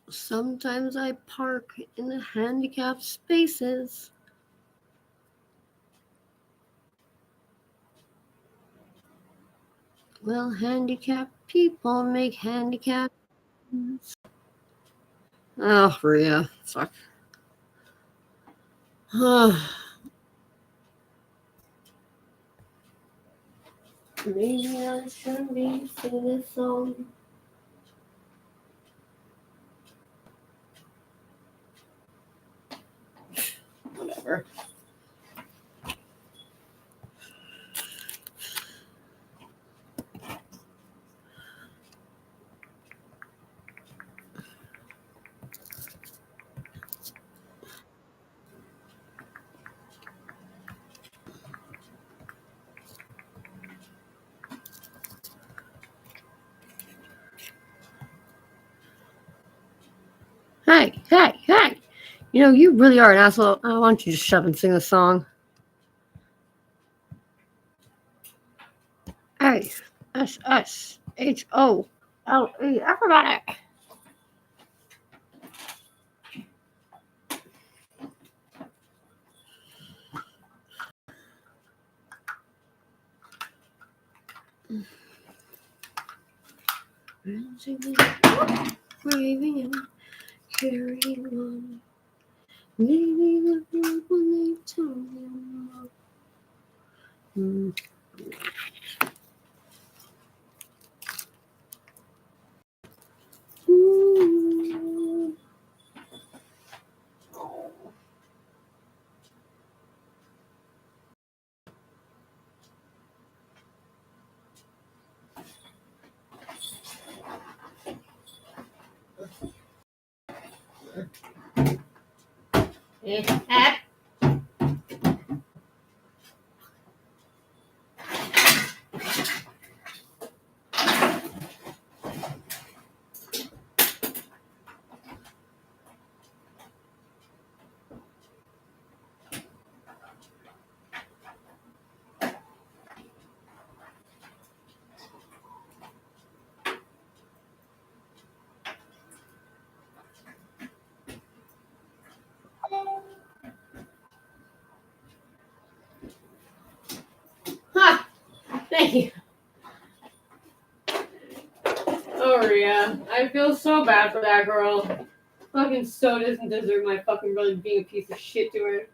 Sometimes I park in the handicapped spaces. Well, handicapped people make handicapped. Oh, Rhea. Fuck. Maybe I shouldn't be singing this song. Whatever. Hey, hey, hey! You know, you really are an asshole. I want you to shut up and sing the song. ASSHOLE. Everybody! Waving and carrying on. Maybe the people they told you. Ooh. Yeah. Ha! Thank you. Oh, yeah. I feel so bad for that girl. Fucking so doesn't deserve my fucking brother being a piece of shit to her.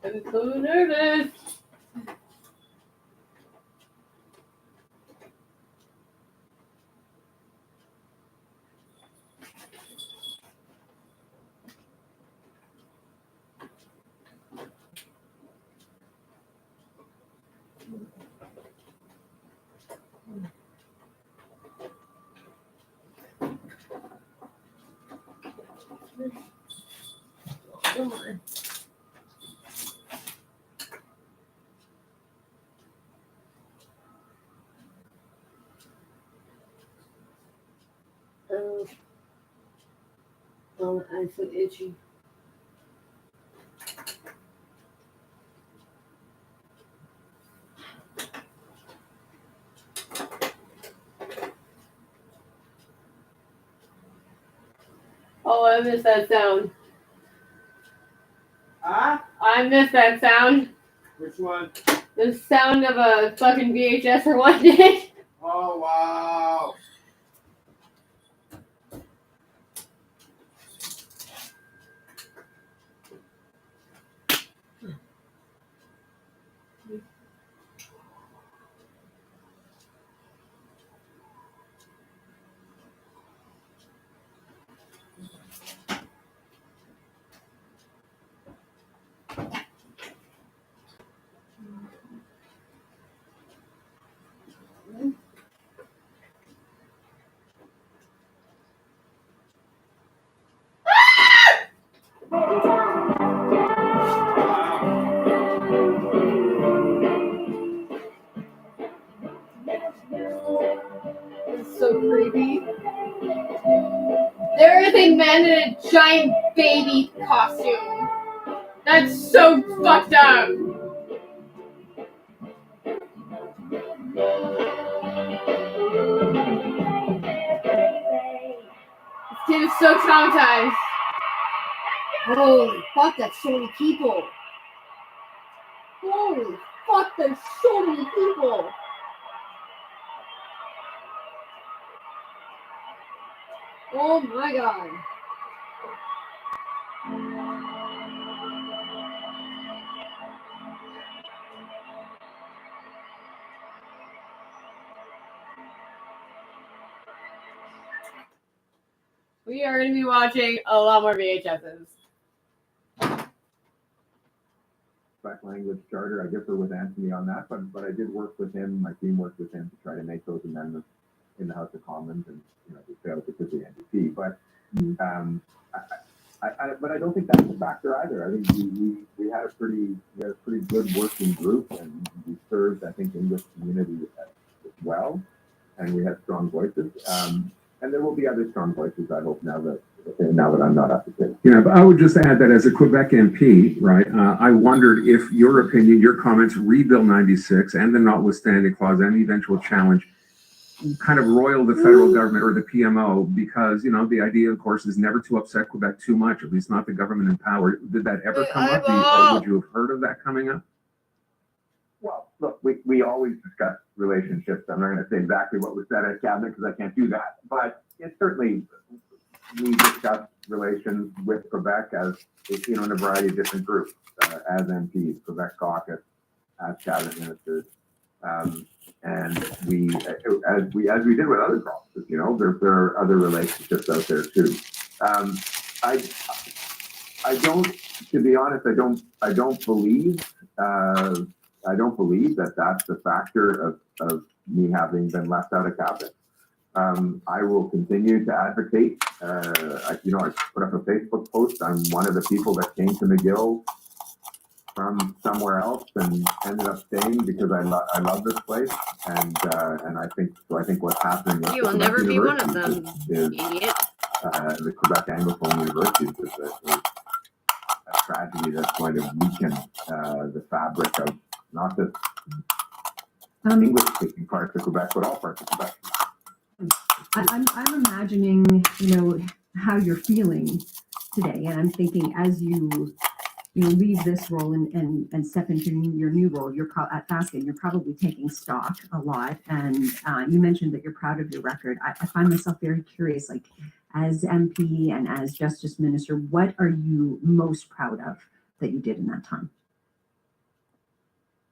I'm so nervous. Come on. Oh, I it's so itchy. Oh, I miss that sound. Huh? I miss that sound. Which one? The sound of a fucking VHS rewinding. Oh, wow. It's so creepy. There is a man in a giant baby costume. That's so fucked up. This kid is so traumatized. Holy fuck, that's so many people. Holy fuck, there's so many people. Oh my god. We are going to be watching a lot more VHSs. Language charter. I differ with Anthony on that, but I did work with him. My team worked with him to try to make those amendments in the House of Commons, and we failed because of the NDP. But but I don't think that's a factor either. I think we had a pretty good working group, and we served, I think, English community as well, and we had strong voices. And there will be other strong voices, I hope, now that I'm not up to date. Yeah, but I would just add that as a Quebec MP, right, I wondered if your opinion, your comments, read Bill 96 and the notwithstanding clause and the eventual challenge kind of roil the federal government or the PMO, because, the idea, of course, is never to upset Quebec too much, at least not the government in power. Did that ever come up? Or would you have heard of that coming up? Well, look, we always discuss relationships. I'm not going to say exactly what was said at cabinet because I can't do that. But it's certainly, we discuss relations with Quebec as, in a variety of different groups, as MPs, Quebec caucus, as cabinet ministers. And as we did with other provinces, there are other relationships out there too. I don't, to be honest, I don't believe that that's the factor of me having been left out of cabinet. I will continue to advocate. I put up a Facebook post. I'm one of the people that came to McGill from somewhere else and ended up staying because I love this place, and I think what's happening with You will never be one of them, idiot. The Quebec Anglophone universities is a tragedy that's going to weaken the fabric of not just English-speaking parts of Quebec, but all parts of Quebec. I'm imagining, how you're feeling today, and I'm thinking as you leave this role and step into your new role, you're at Fasken, you're probably taking stock a lot, and you mentioned that you're proud of your record. I find myself very curious, like, as MP and as Justice Minister, what are you most proud of that you did in that time?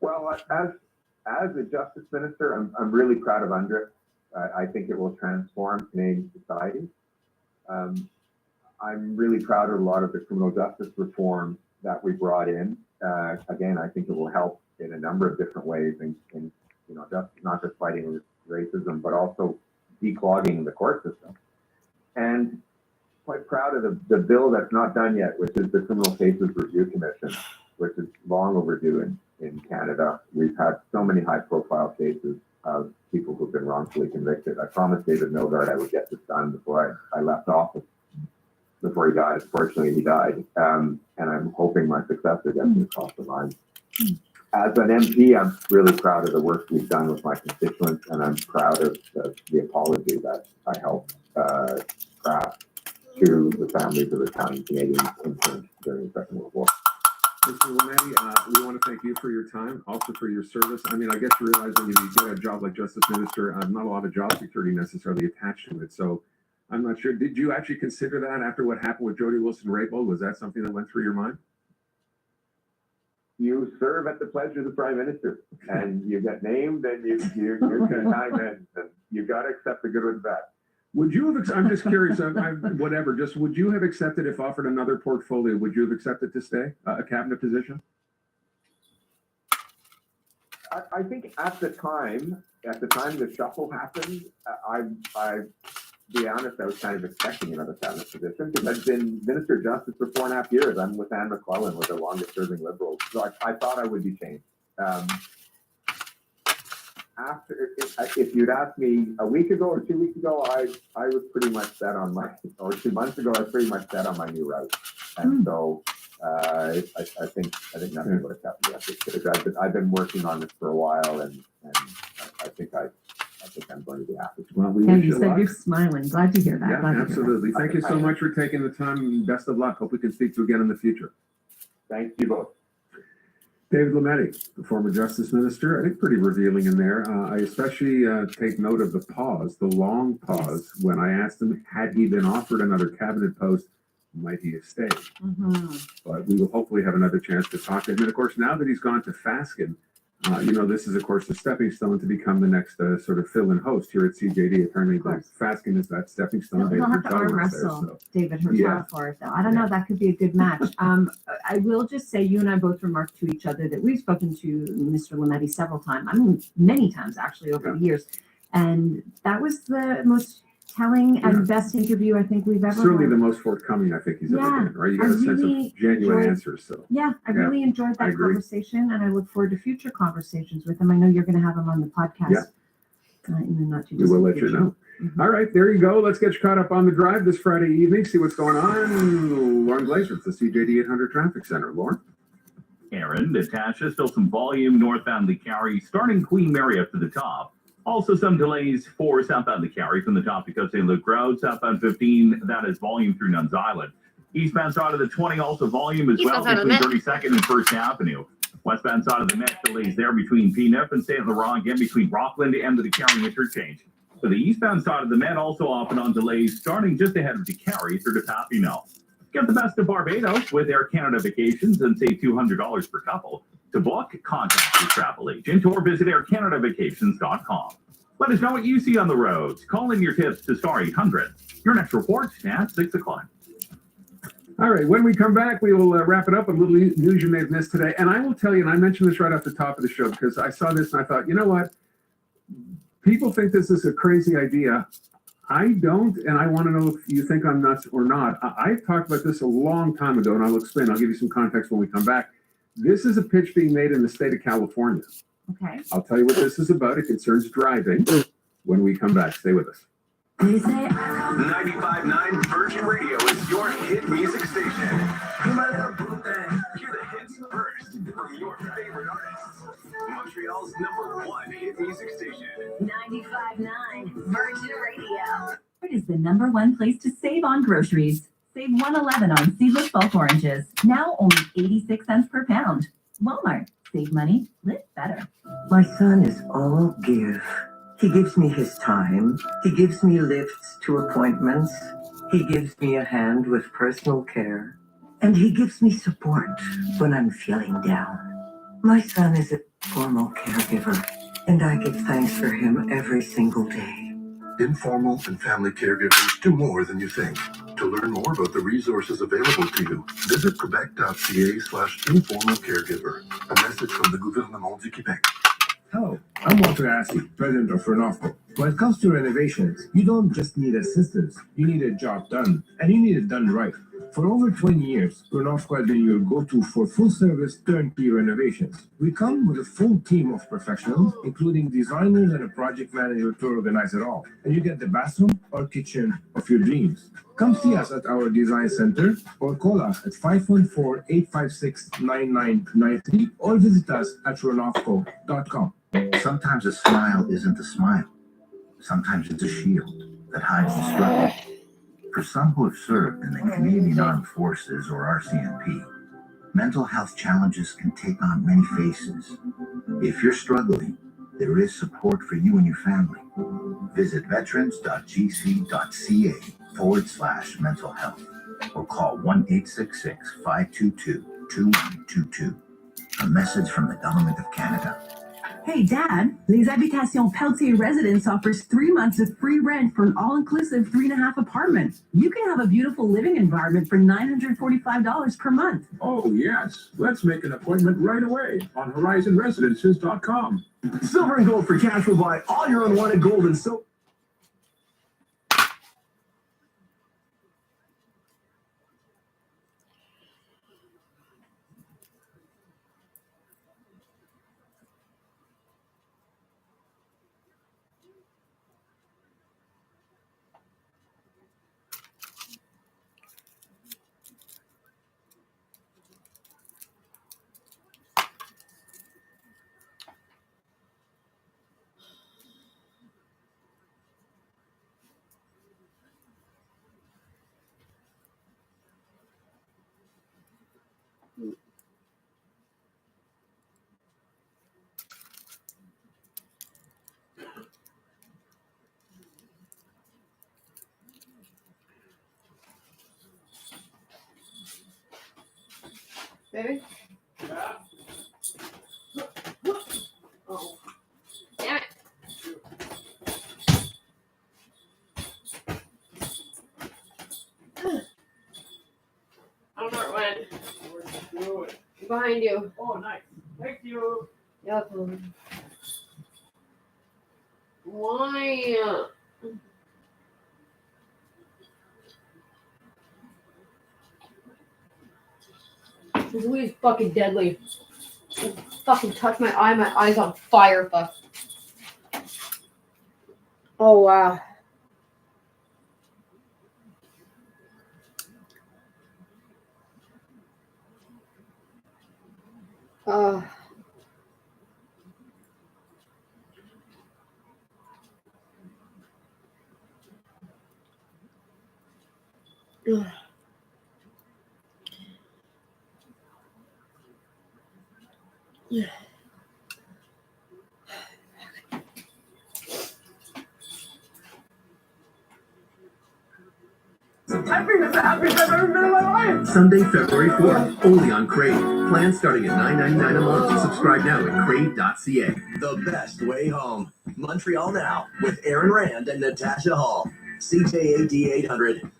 Well, as a Justice Minister, I'm really proud of UNDRIP. I think it will transform Canadian society. I'm really proud of a lot of the criminal justice reform that we brought in. Again, I think it will help in a number of different ways, in not just fighting racism, but also declogging the court system. And quite proud of the bill that's not done yet, which is the Criminal Cases Review Commission, which is long overdue in Canada. We've had so many high-profile cases of people who've been wrongfully convicted. I promised David Milgaard I would get this done before I left office. before he died. Fortunately, he died. And I'm hoping my successor gets it across the line. As an MP, I'm really proud of the work we've done with my constituents, and I'm proud of the apology that I helped craft to the families of Italian Canadians interned during the Second World War. Mr. Lametti, we want to thank you for your time, also for your service. I mean, I guess you realize when you get a job like Justice Minister, not a lot of job security necessarily attached to it. So I'm not sure. Did you actually consider that after what happened with Jody Wilson-Raybould? Was that something that went through your mind? You serve at the pleasure of the Prime Minister, and you get named, and your time ends, and you got to accept the good with the bad. Would you have, I'm just curious, whatever, just would you have accepted if offered another portfolio? Would you have accepted to stay a cabinet position? I think at the time the shuffle happened, I be honest, I was kind of expecting another cabinet position because I've been Minister of Justice for 4.5 years. I'm with Anne McClellan, with the longest serving Liberals. So I thought I would be changed. If you'd asked me a week ago or 2 weeks ago, I was pretty much set on or 2 months ago, I was pretty much set on my new route. And so I think nothing would have kept me up because I've been working on this for a while, and I think I'm going to be happy. Well, we Yeah, wish you you said luck. you're smiling. Glad to hear that. Yeah, Glad to hear that. absolutely. Thank you so much for taking the time, and best of luck. Hope we can speak to you again in the future. Thank you both. David Lametti, the former Justice Minister, I think pretty revealing in there. I especially take note of the pause, the long pause, when I asked him, had he been offered another cabinet post, might he have stayed? Mm-hmm. But we will hopefully have another chance to talk to him. And of course, now that he's gone to Fasken, this is, of course, the stepping stone to become the next sort of fill-in host here at CJD. Apparently, Fasken is that stepping stone. He'll have to Hurtado arm was there, wrestle so. David Hurtado Yeah. for it, though. I don't know. That could be a good match. I will just say, you and I both remarked to each other that we've spoken to Mr. Lametti several times. I mean, many times actually over the years, and that was the most telling and best interview I think we've ever Certainly had. the most forthcoming I think he's ever been, right? You got I a sense really of genuine enjoyed- answers. So Yeah, I really enjoyed I that agree. conversation, and I look forward to future conversations with him. I know you're going to have him on the podcast in the not too we will distant let you future. know. All right, there you go. Let's get you caught up on the drive this Friday evening. See what's going on. Lauren Glazer at the CJD 800 Traffic Center. Lauren? Aaron, Natasha, still some volume northbound the Carry, starting Queen Mary up to the top. Also some delays for southbound the Carry from the top because St. Luke Road, southbound 15, that is volume through Nuns Island. Eastbound side of the 20, also volume as well between 32nd and 1st Avenue. Westbound side of the Met, delays there between P-Nip and St. Laurent, again between Rockland and the Carry interchange. So the eastbound side of the Met also often on delays, starting just ahead of the Carry through to Papineau. Get the best of Barbados with Air Canada Vacations and save $200 per couple. To book, contact your travel agent or visit aircanadavacations.com. Let us know what you see on the roads. Call in your tips to Star 800. Your next report at 6 o'clock. All right, when we come back, we will wrap it up with a little news you may have missed today. And I will tell you, and I mentioned this right off the top of the show, because I saw this and I thought, you know what? People think this is a crazy idea. I don't, and I want to know if you think I'm nuts or not. I talked about this a long time ago, and I'll explain. I'll give you some context when we come back. This is a pitch being made in the state of California. Okay. I'll tell you what this is about. It concerns driving when we come back. Stay with us. 95.9 Virgin Radio is your hit music station. Hear the hits first from your favorite artists. Montreal's #1 hit music station. 95.9 Virgin Radio. It is the #1 place to save on groceries. Save $1.11 on seedless bulk oranges. Now only 86 cents per pound. Walmart. Save money. Live better. My son is all give. He gives me his time. He gives me lifts to appointments. He gives me a hand with personal care. And he gives me support when I'm feeling down. My son is a formal caregiver, and I give thanks for him every single day. Informal and family caregivers do more than you think. To learn more about the resources available to you, visit quebec.ca/informal caregiver. A message from the Gouvernement du Québec. Oh, I'm Walter Assey, president of Renofco. When it comes to renovations, you don't just need assistance, you need a job done, and you need it done right. For over 20 years, Renofco has been your go-to for full-service turnkey renovations. We come with a full team of professionals, including designers and a project manager to organize it all. And you get the bathroom or kitchen of your dreams. Come see us at our design center or call us at 514-856-9993 or visit us at renofco.com. Sometimes a smile isn't a smile. Sometimes it's a shield that hides the struggle. For some who have served in the Canadian Armed Forces or RCMP, mental health challenges can take on many faces. If you're struggling, there is support for you and your family. Visit veterans.gc.ca/mental health or call 1-866-522-2122. A message from the Government of Canada. Hey, Dad, Les Habitations Pelletier Residence offers 3 months of free rent for an all-inclusive 3.5 apartment. You can have a beautiful living environment for $945 per month. Oh, yes. Let's make an appointment right away on horizonresidences.com. Silver and gold for cash will buy all your unwanted gold and silver. Baby? Yeah. Oh. Damn it. I don't know where it went. Where'd you do it? Behind you. Oh, nice. Thank you. Yep. Why? This weed is fucking deadly. It fucking touched my eye. My eye's on fire. Fuck. Oh wow. Uh. Ugh. Yeah. Happiest I've ever been in my life. Sunday, February 4th, only on Crave. Plans starting at $9.99 a month. Subscribe now at crave.ca. The best way home. Montreal Now with Aaron Rand and Natasha Hall. CJAD 800.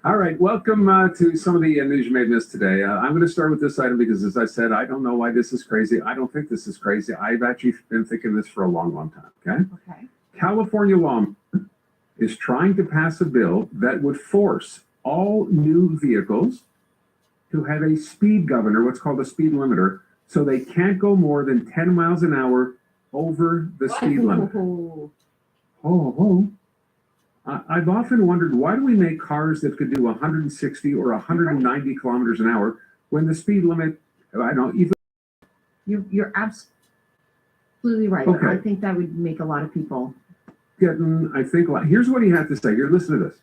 All right, welcome to some of the news you may have missed today. I'm going to start with this item because, as I said, I don't know why this is crazy. I don't think this is crazy. I've actually been thinking this for a long, long time, okay? Okay. California law is trying to pass a bill that would force all new vehicles to have a speed governor, what's called a speed limiter, so they can't go more than 10 miles an hour over the speed limit. I've often wondered, why do we make cars that could do 160 or 190 kilometers an hour when the speed limit, I don't even. You're absolutely right. Okay. I think that would make a lot of people. Here's what he had to say. Here, listen to this.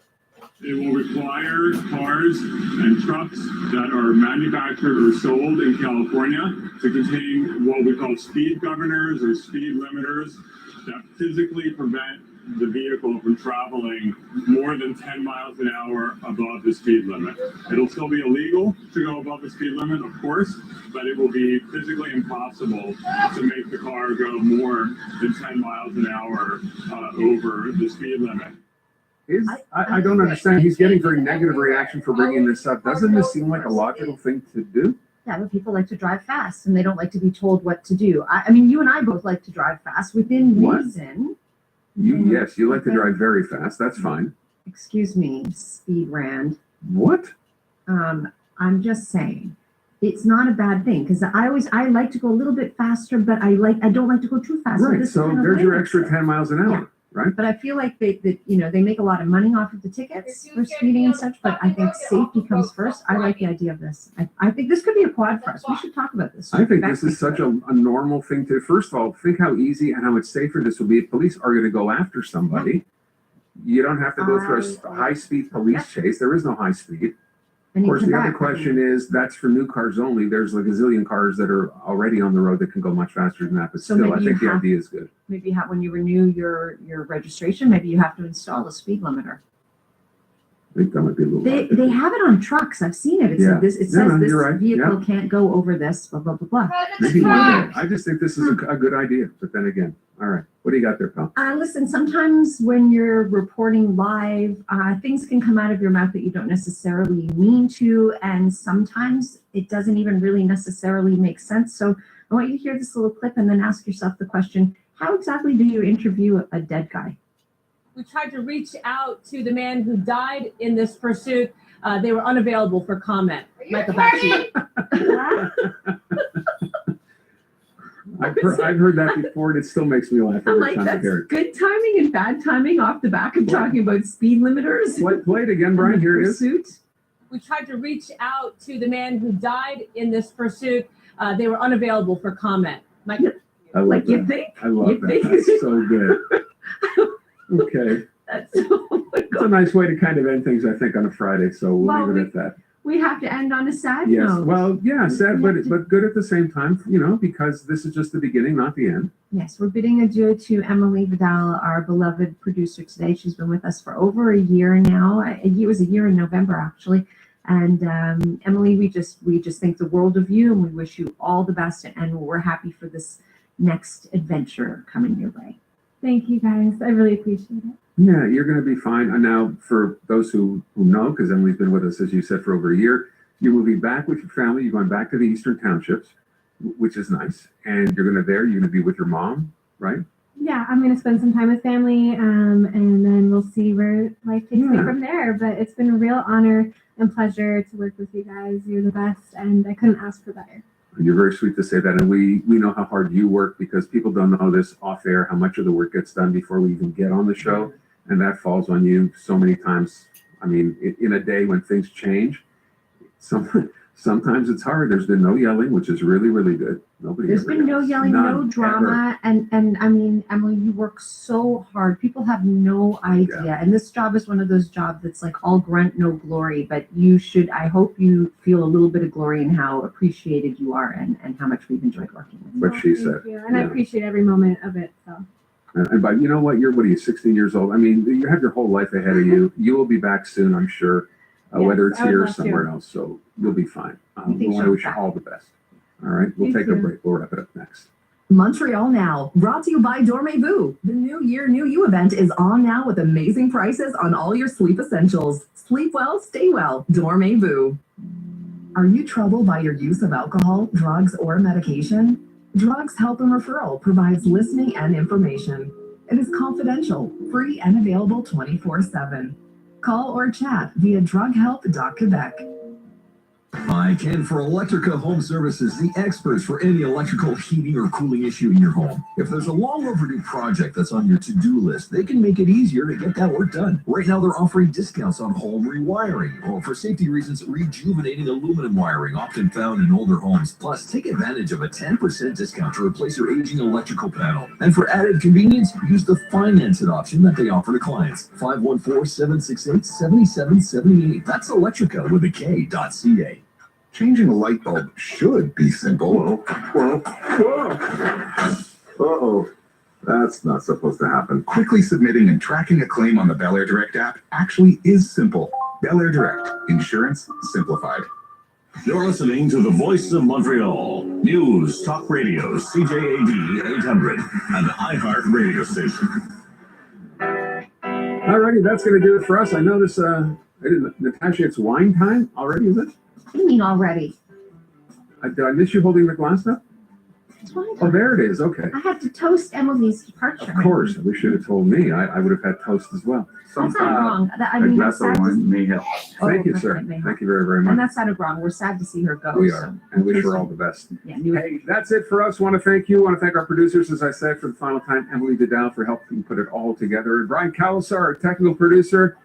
It will require cars and trucks that are manufactured or sold in California to contain what we call speed governors or speed limiters that physically prevent the vehicle from traveling more than 10 miles an hour above the speed limit. It'll still be illegal to go above the speed limit, of course, but it will be physically impossible to make the car go more than 10 miles an hour over the speed limit. I don't understand. He's getting very negative reaction for bringing this up. Doesn't this seem like a logical thing to do? Yeah, but people like to drive fast and they don't like to be told what to do. I mean, you and I both like to drive fast within What? reason. Yes, you like to drive very fast. That's fine. Excuse me, Speed Rand. What? I'm just saying, it's not a bad thing because I like to go a little bit faster, but I don't like to go too fast. Right. this So kind of there's your limits extra it. 10 miles an hour, Yeah. right? But I feel like they make a lot of money off of the tickets for speeding and such. But I think safety comes first. I like the idea of this. I think this could be a quad for us. We should talk about this. I think this is such a normal thing to, first of all, think how easy and how much safer this will be if police are going to go after somebody. You don't have to go through a high-speed police chase. There is no high speed. Of And in course, the other Quebec, question is, that's for new cars only. There's like a zillion cars that are already on the road that can go much faster than that. But So still, I maybe think you the have- idea is good. maybe when you renew your registration, maybe you have to install a speed limiter. I think that might be a little. They have it on trucks. I've seen it. It Yeah. said this. It No, says this you're right. vehicle can't go over this. Blah blah blah blah. Maybe I just think this is a good idea. But then again, all right. What do you got there, pal? Listen, sometimes when you're reporting live, things can come out of your mouth that you don't necessarily mean to, and sometimes it doesn't even really necessarily make sense. So I want you to hear this little clip and then ask yourself the question: how exactly do you interview a dead guy? We tried to reach out to the man who died in this pursuit. They were unavailable for comment. Michael, back to you. I've heard that before, and it still makes me laugh I'm every like, time I that's hear it. good timing and bad timing off the back of talking about speed limiters. Play it again, Brian. Here it is. Pursuit. We tried to reach out to the man who died in this pursuit. They were unavailable for comment. Michael. I love Like, that. you think? I love You that. think? That's so good. Okay. That's It's a nice way to kind of end things, I think, on a Friday. So we'll Well, leave it at that. we have to end on a sad Yes. note. Well, yeah, sad, but good at the same time, because this is just the beginning, not the end. Yes, we're bidding adieu to Emily Vidal, our beloved producer today. She's been with us for over a year now. It was a year in November, actually. And Emily, we just think the world of you, and we wish you all the best. And we're happy for this next adventure coming your way. Thank you, guys. I really appreciate it. Yeah, you're going to be fine. And now, for those who know, because Emily's been with us, as you said, for over a year, you're moving back with your family. You're going back to the Eastern Townships, which is nice. And you're going to be with your mom, right? Yeah, I'm going to spend some time with family, and then we'll see where life takes me from there. But it's been a real honor and pleasure to work with you guys. You're the best, and I couldn't ask for better. You're very sweet to say that. And we know how hard you work, because people don't know this off air, how much of the work gets done before we even get on the show. And that falls on you so many times. I mean, in a day when things change, sometimes it's hard. There's been no yelling, which is really, really good. There's been no yelling, no drama. And I mean, Emily, you work so hard. People have no idea. Yeah. And this job is one of those jobs that's like all grunt, no glory. But I hope you feel a little bit of glory in how appreciated you are and how much we've enjoyed working with you. What she said. Thank you. And I appreciate every moment of it. So. And but you know what? What are you, 16 years old? I mean, you have your whole life ahead of you. You will be back soon, I'm sure, whether it's I would here or love somewhere to. else. So you'll be fine. You think We want to she'll wish you back. all the best. All right. We'll You take a too. break. We'll wrap it up next. Montreal Now, brought to you by Dormez-vous. The New Year, New You event is on now with amazing prices on all your sleep essentials. Sleep well, stay well. Dormez-vous. Are you troubled by your use of alcohol, drugs, or medication? Drugs Help and Referral provides listening and information. It is confidential, free, and available 24/7. Call or chat via drughelp.quebec. Hi, Ken for Electrica Home Services, the experts for any electrical heating or cooling issue in your home. If there's a long overdue project that's on your to-do list, they can make it easier to get that work done. Right now, they're offering discounts on home rewiring, or for safety reasons, rejuvenating aluminum wiring, often found in older homes. Plus, take advantage of a 10% discount to replace your aging electrical panel. And for added convenience, use the finance it option that they offer to clients. 514-768-7778. That's Electrica with a K.ca. Changing a light bulb should be simple. Uh-oh. That's not supposed to happen. Quickly submitting and tracking a claim on the Bel Air Direct app actually is simple. Bel Air Direct. Insurance simplified. You're listening to the Voice of Montreal. News, talk radio, CJAD 800, and iHeart radio station. Alrighty, that's going to do it for us. I notice, Natasha, it's wine time already, is it? What do you mean already? Did I miss you holding the glass up? It's fine. Oh, there it is. Okay. I had to toast Emily's departure. Of course. You should have told me. I would have had toast as well. That sounded wrong. I A mean, glass that's of sad to, wine may help. Thank you, that's sir. right, may help. Thank you very, very and much. that sounded wrong. We're sad to see her go. We so are, and wish her all the best. Yeah, Hey, that's it for us. Want to thank you. Want to thank our producers, as I said, for the final time, Emily Vidal, for helping put it all together, and Brian Calasar, our technical producer.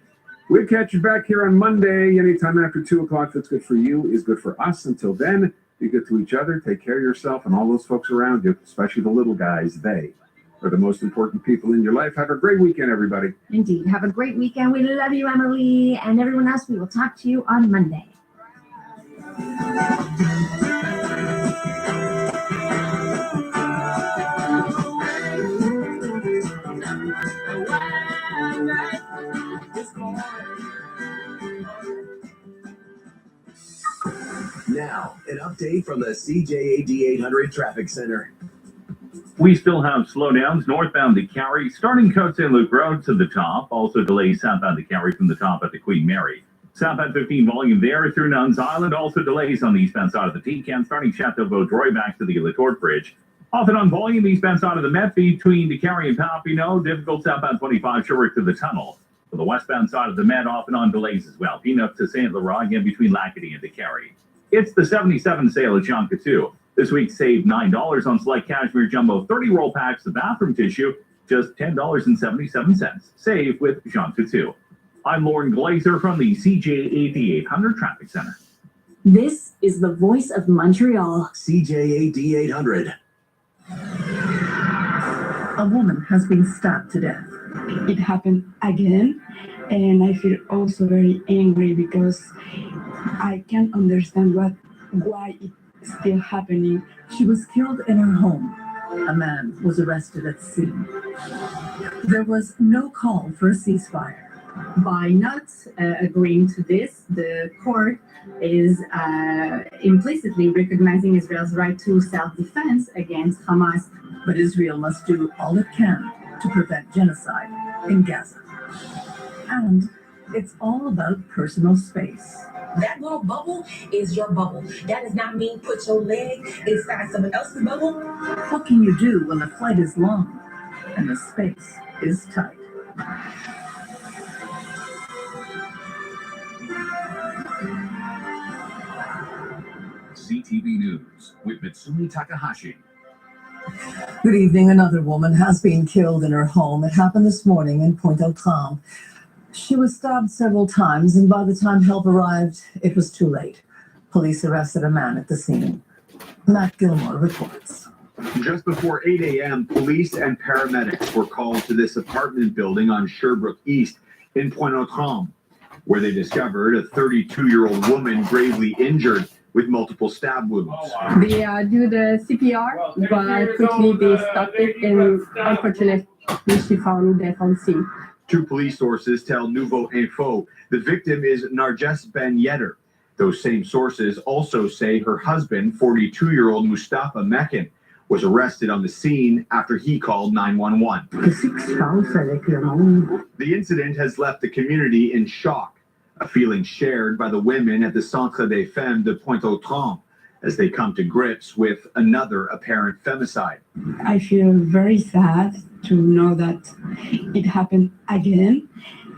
We'll catch you back here on Monday, anytime after 2 o'clock. That's good for you, is good for us. Until then, be good to each other. Take care of yourself and all those folks around you, especially the little guys. They are the most important people in your life. Have a great weekend, everybody. Indeed. Have a great weekend. We love you, Emily, and everyone else. We will talk to you on Monday. Now, an update from the CJAD 800 Traffic Center. We still have slowdowns northbound to Cary, starting Côte St. Luc Road to the top. Also delays southbound to Cary from the top at the Queen Mary. Southbound 15 volume there through Nuns Island. Also delays on the eastbound side of the T-Can, starting Chateau Vaudreuil back to the Latour Bridge. Often on volume, eastbound side of the Met between DeCary and Papineau. Difficult southbound 25 Sherwood to the tunnel. For the westbound side of the Met, often on delays as well. Peanut to St. Laurent, again between Lacadie and DeCary. It's the 77 sale at Jonquière. This week, save $9 on select cashmere jumbo 30-roll packs of bathroom tissue, just $10.77. Save with Jonquière. I'm Lauren Glazer from the CJAD 800 Traffic Center. This is the voice of Montreal. CJAD 800. A woman has been stabbed to death. It happened again, and I feel also very angry because I can't understand why it's still happening. She was killed in her home. A man was arrested at the scene. There was no call for a ceasefire. By not agreeing to this, the court is implicitly recognizing Israel's right to self-defense against Hamas. But Israel must do all it can to prevent genocide in Gaza. And it's all about personal space. That little bubble is your bubble. That does not mean put your leg inside someone else's bubble. What can you do when the flight is long and the space is tight? CTV News with Mitsumi Takahashi. Good evening. Another woman has been killed in her home. It happened this morning in Pointe-aux-Trembles. She was stabbed several times, and by the time help arrived, it was too late. Police arrested a man at the scene. Matt Gilmore reports. Just before 8 a.m., police and paramedics were called to this apartment building on Sherbrooke East in Pointe-aux-Trembles, where they discovered a 32-year-old woman gravely injured with multiple stab wounds. They do the CPR, but quickly they stopped it, and unfortunately she found death on scene. Two police sources tell Nouveau Info the victim is Narges Ben Yedder. Those same sources also say her husband, 42-year-old Mustafa Mekin, was arrested on the scene after he called 911. The incident has left the community in shock, a feeling shared by the women at the Centre des Femmes de Pointe-aux-Trembles as they come to grips with another apparent femicide. I feel very sad to know that it happened again,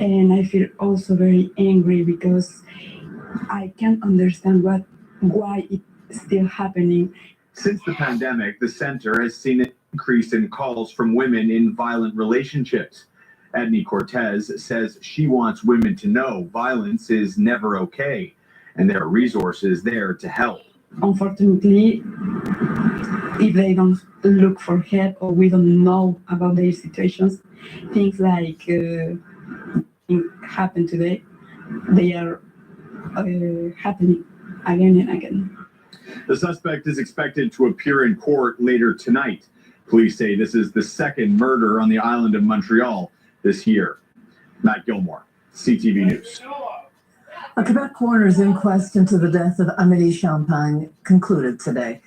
and I feel also very angry because I can't understand why it's still happening. Since the pandemic, the center has seen an increase in calls from women in violent relationships. Edney Cortez says she wants women to know violence is never okay, and there are resources there to help. Unfortunately, if they don't look for help or we don't know about their situations, things like happen today, they are happening again and again. The suspect is expected to appear in court later tonight. Police say this is the second murder on the island of Montreal this year. Matt Gilmore, CTV News. A Quebec coroner's inquest into the death of Amélie Champagne concluded today.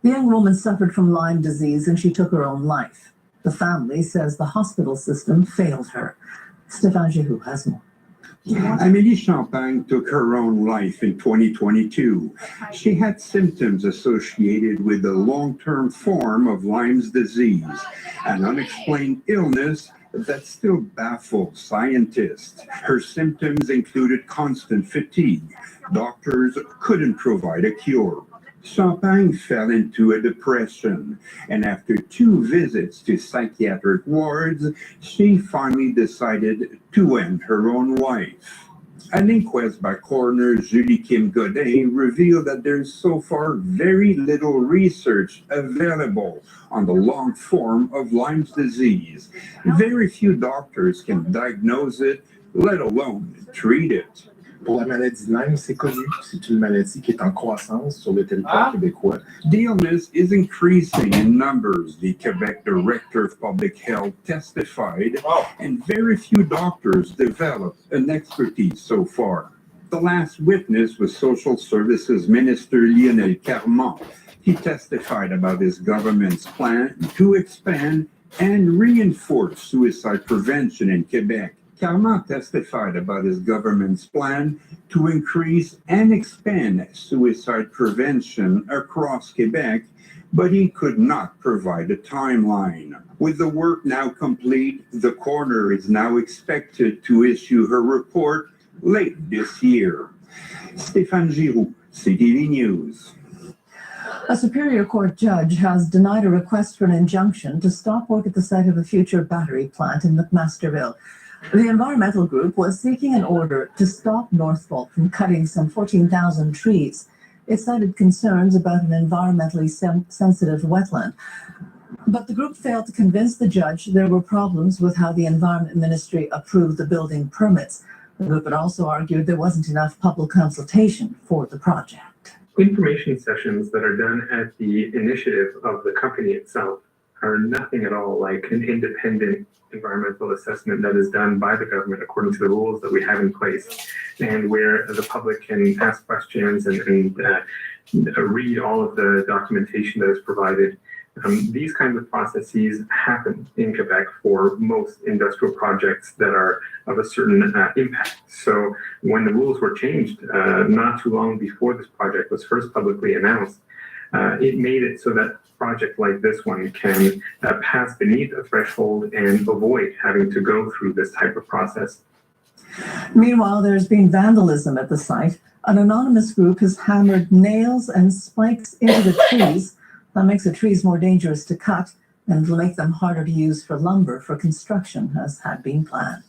The young woman suffered from Lyme disease and she took her own life. The family says the hospital system failed her. Stéphane Giroux has more. Amélie Champagne took her own life in 2022. She had symptoms associated with a long-term form of Lyme's disease, an unexplained illness that still baffles scientists. Her symptoms included constant fatigue. Doctors couldn't provide a cure. Champagne fell into a depression, and after 2 visits to psychiatric wards, she finally decided to end her own life. An inquest by coroner Julie Kim Godin revealed that there's so far very little research available on the long form of Lyme's disease. Very few doctors can diagnose it, let alone treat it. Pour la maladie de Lyme, c'est connu. C'est une maladie qui est en croissance sur le territoire québécois. The illness is increasing in numbers, the Quebec Director of Public Health testified, and very few doctors develop an expertise so far. The last witness was Social Services Minister Lionel Carman. He testified about his government's plan to expand and reinforce suicide prevention in Quebec. Carman testified about his government's plan to increase and expand suicide prevention across Quebec, but he could not provide a timeline. With the work now complete, the coroner is now expected to issue her report late this year. Stéphane Giroux, CTV News. A Superior Court judge has denied a request for an injunction to stop work at the site of a future battery plant in McMasterville. The environmental group was seeking an order to stop Northvolt from cutting some 14,000 trees. It cited concerns about an environmentally sensitive wetland. But the group failed to convince the judge there were problems with how the Environment Ministry approved the building permits. The group had also argued there wasn't enough public consultation for the project. Information sessions that are done at the initiative of the company itself are nothing at all like an independent environmental assessment that is done by the government according to the rules that we have in place, and where the public can ask questions and read all of the documentation that is provided. These kinds of processes happen in Quebec for most industrial projects that are of a certain impact. So when the rules were changed not too long before this project was first publicly announced, it made it so that a project like this one can pass beneath a threshold and avoid having to go through this type of process. Meanwhile, there's been vandalism at the site. An anonymous group has hammered nails and spikes into the trees. That makes the trees more dangerous to cut and will make them harder to use for lumber for construction, as had been planned.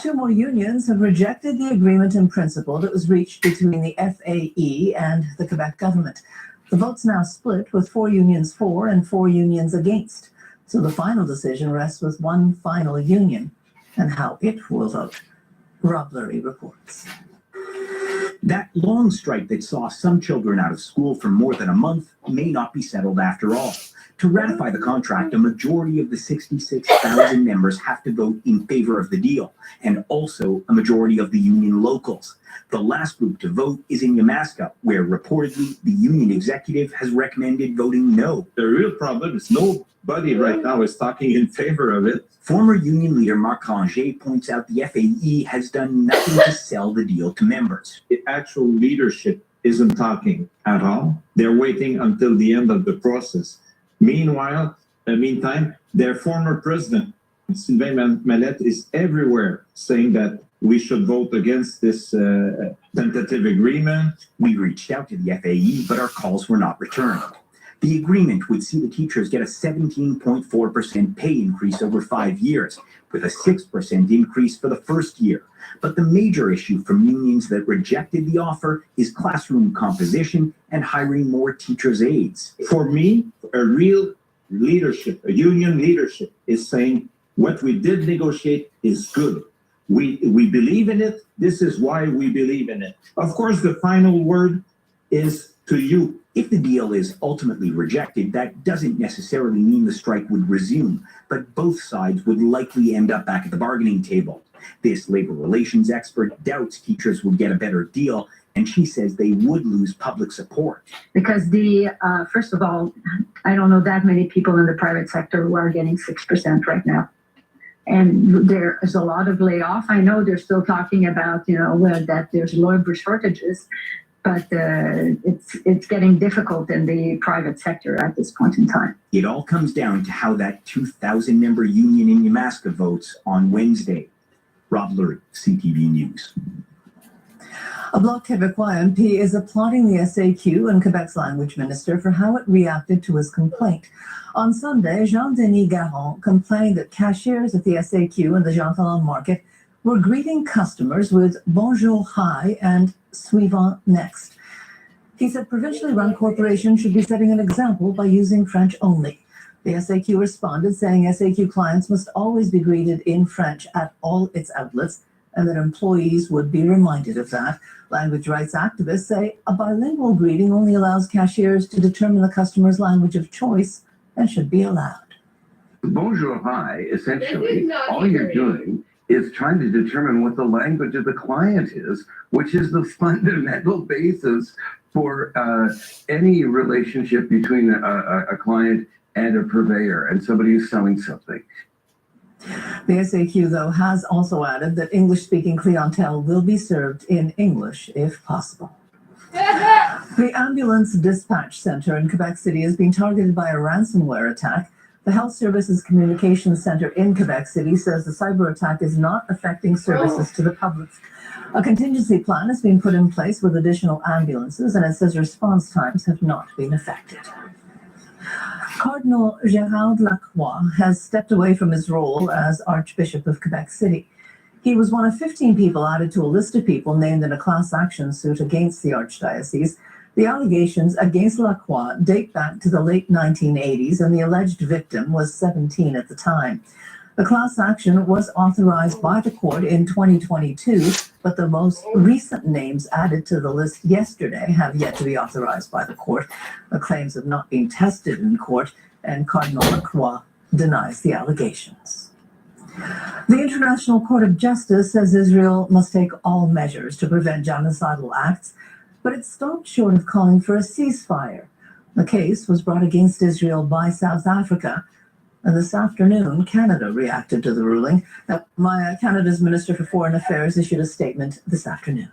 2 more unions have rejected the agreement in principle that was reached between the FAE and the Quebec government. The vote's now split, with 4 unions for and 4 unions against. So the final decision rests with one final union and how it will vote. Rob Lurie reports. That long strike that saw some children out of school for more than a month may not be settled after all. To ratify the contract, a majority of the 66,000 members have to vote in favor of the deal, and also a majority of the union locals. The last group to vote is in Yamaska, where reportedly the union executive has recommended voting no. The real problem is nobody right now is talking in favor of it. Former union leader Marc Ranger points out the FAE has done nothing to sell the deal to members. The actual leadership isn't talking at all. They're waiting until the end of the process. Meanwhile, meantime, their former president, Sylvain Mallette, is everywhere saying that we should vote against this tentative agreement. We reached out to the FAE, but our calls were not returned. The agreement would see the teachers get a 17.4% pay increase over 5 years, with a 6% increase for the first year. But the major issue from unions that rejected the offer is classroom composition and hiring more teachers' aides. For me, a real leadership, a union leadership, is saying what we did negotiate is good. We believe in it. This is why we believe in it. Of course, the final word is to you. If the deal is ultimately rejected, that doesn't necessarily mean the strike would resume, but both sides would likely end up back at the bargaining table. This labor relations expert doubts teachers would get a better deal, and she says they would lose public support. Because first of all, I don't know that many people in the private sector who are getting 6% right now. and there is a lot of layoff. I know they're still talking about, that there's labor shortages, but it's getting difficult in the private sector at this point in time. It all comes down to how that 2,000-member union in Yamaska votes on Wednesday. Rob Lurie, CTV News. A Bloc Québécois MP is applauding the SAQ and Quebec's language minister for how it reacted to his complaint. On Sunday, Jean-Denis Garon complained that cashiers at the SAQ and the Jean Talon market were greeting customers with bonjour, hi, and suivant next. He said provincially run corporations should be setting an example by using French only. The SAQ responded, saying SAQ clients must always be greeted in French at all its outlets, and that employees would be reminded of that. Language rights activists say a bilingual greeting only allows cashiers to determine the customer's language of choice and should be allowed. Bonjour, hi, essentially, all you're doing is trying to determine what the language of the client is, which is the fundamental basis for any relationship between a client and a purveyor and somebody who's selling something. The SAQ, though, has also added that English-speaking clientele will be served in English if possible. The ambulance dispatch center in Quebec City has been targeted by a ransomware attack. The Health Services Communications Center in Quebec City says the cyber attack is not affecting services to the public. A contingency plan has been put in place with additional ambulances, and it says response times have not been affected. Cardinal Gérald Lacroix has stepped away from his role as Archbishop of Quebec City. He was one of 15 people added to a list of people named in a class action suit against the Archdiocese. The allegations against Lacroix date back to the late 1980s, and the alleged victim was 17 at the time. The class action was authorized by the court in 2022, but the most recent names added to the list yesterday have yet to be authorized by the court. The claims have not been tested in court, and Cardinal Lacroix denies the allegations. The International Court of Justice says Israel must take all measures to prevent genocidal acts, but it stopped short of calling for a ceasefire. The case was brought against Israel by South Africa. And this afternoon, Canada reacted to the ruling. Canada's Minister for Foreign Affairs issued a statement this afternoon.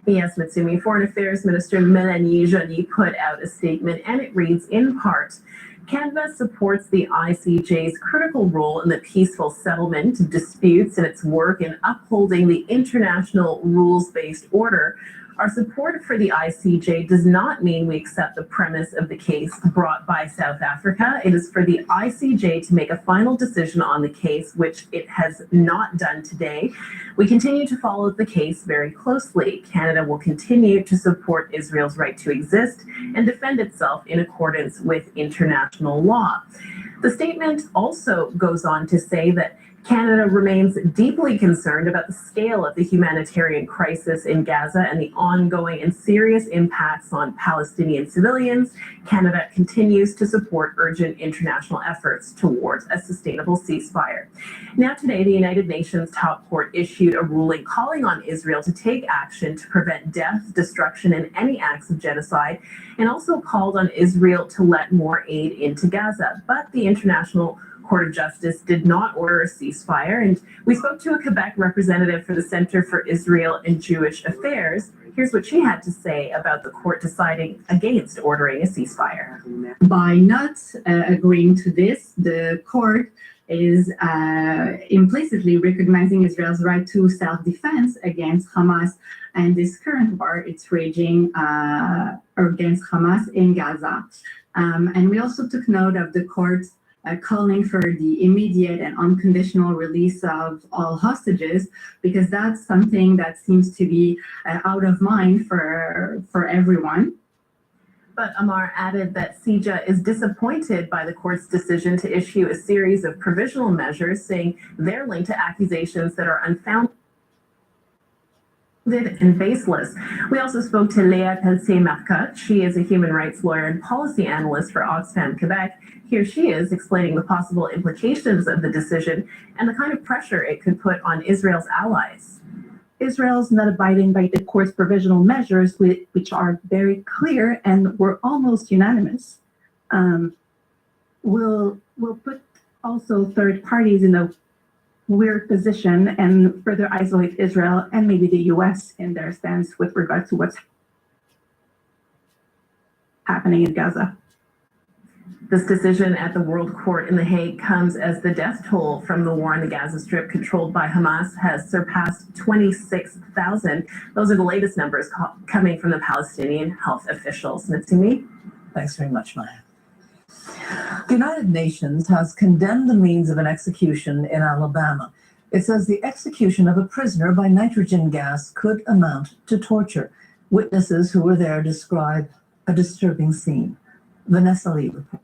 Yes, Mitsumi, Foreign Affairs Minister Mélanie Joly put out a statement, and it reads, in part, Canada supports the ICJ's critical role in the peaceful settlement of disputes and its work in upholding the international rules-based order. Our support for the ICJ does not mean we accept the premise of the case brought by South Africa. It is for the ICJ to make a final decision on the case, which it has not done today. We continue to follow the case very closely. Canada will continue to support Israel's right to exist and defend itself in accordance with international law. The statement also goes on to say that Canada remains deeply concerned about the scale of the humanitarian crisis in Gaza and the ongoing and serious impacts on Palestinian civilians. Canada continues to support urgent international efforts towards a sustainable ceasefire. Now today, the United Nations top court issued a ruling calling on Israel to take action to prevent death, destruction, and any acts of genocide, and also called on Israel to let more aid into Gaza. But the International Court of Justice did not order a ceasefire, and we spoke to a Quebec representative for the Center for Israel and Jewish Affairs. Here's what she had to say about the court deciding against ordering a ceasefire. By not agreeing to this, the court is implicitly recognizing Israel's right to self-defense against Hamas and this current war it's raging against Hamas in Gaza. And we also took note of the court's calling for the immediate and unconditional release of all hostages, because that's something that seems to be out of mind for everyone. But Amar added that CIJA is disappointed by the court's decision to issue a series of provisional measures, saying they're linked to accusations that are unfounded and baseless. We also spoke to Léa Pelletier-Marcotte. She is a human rights lawyer and policy analyst for Oxfam Quebec. Here she is explaining the possible implications of the decision and the kind of pressure it could put on Israel's allies. Israel's not abiding by the court's provisional measures, which are very clear and were almost unanimous, will put also third parties in a weird position and further isolate Israel and maybe the US in their stance with regard to what's happening in Gaza. This decision at the World Court in The Hague comes as the death toll from the war on the Gaza Strip controlled by Hamas has surpassed 26,000. Those are the latest numbers coming from the Palestinian health officials. Natsumi? Thanks very much, Maya. The United Nations has condemned the means of an execution in Alabama. It says the execution of a prisoner by nitrogen gas could amount to torture. Witnesses who were there describe a disturbing scene. Vanessa Lee reports.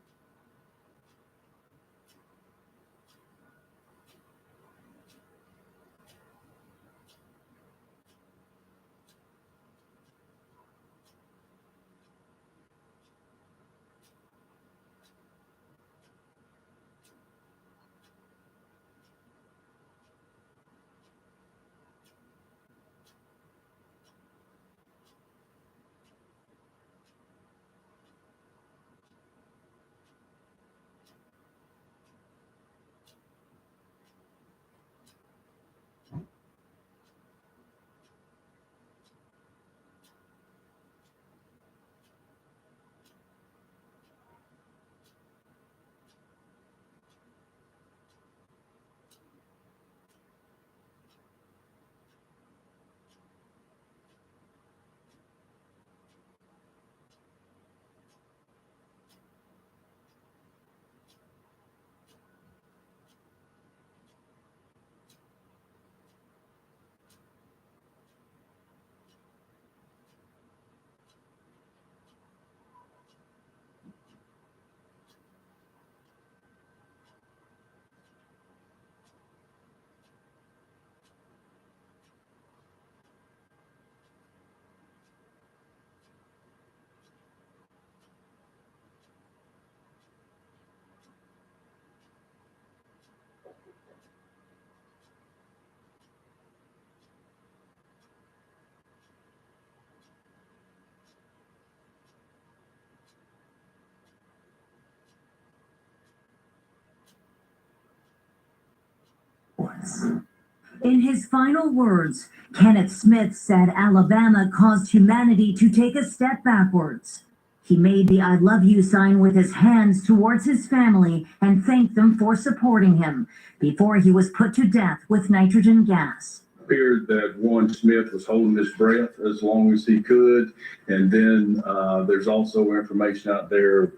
In his final words, Kenneth Smith said Alabama caused humanity to take a step backwards. He made the I love you sign with his hands towards his family and thanked them for supporting him before he was put to death with nitrogen gas. Appeared that Warren Smith was holding his breath as long as he could. And then there's also information out there.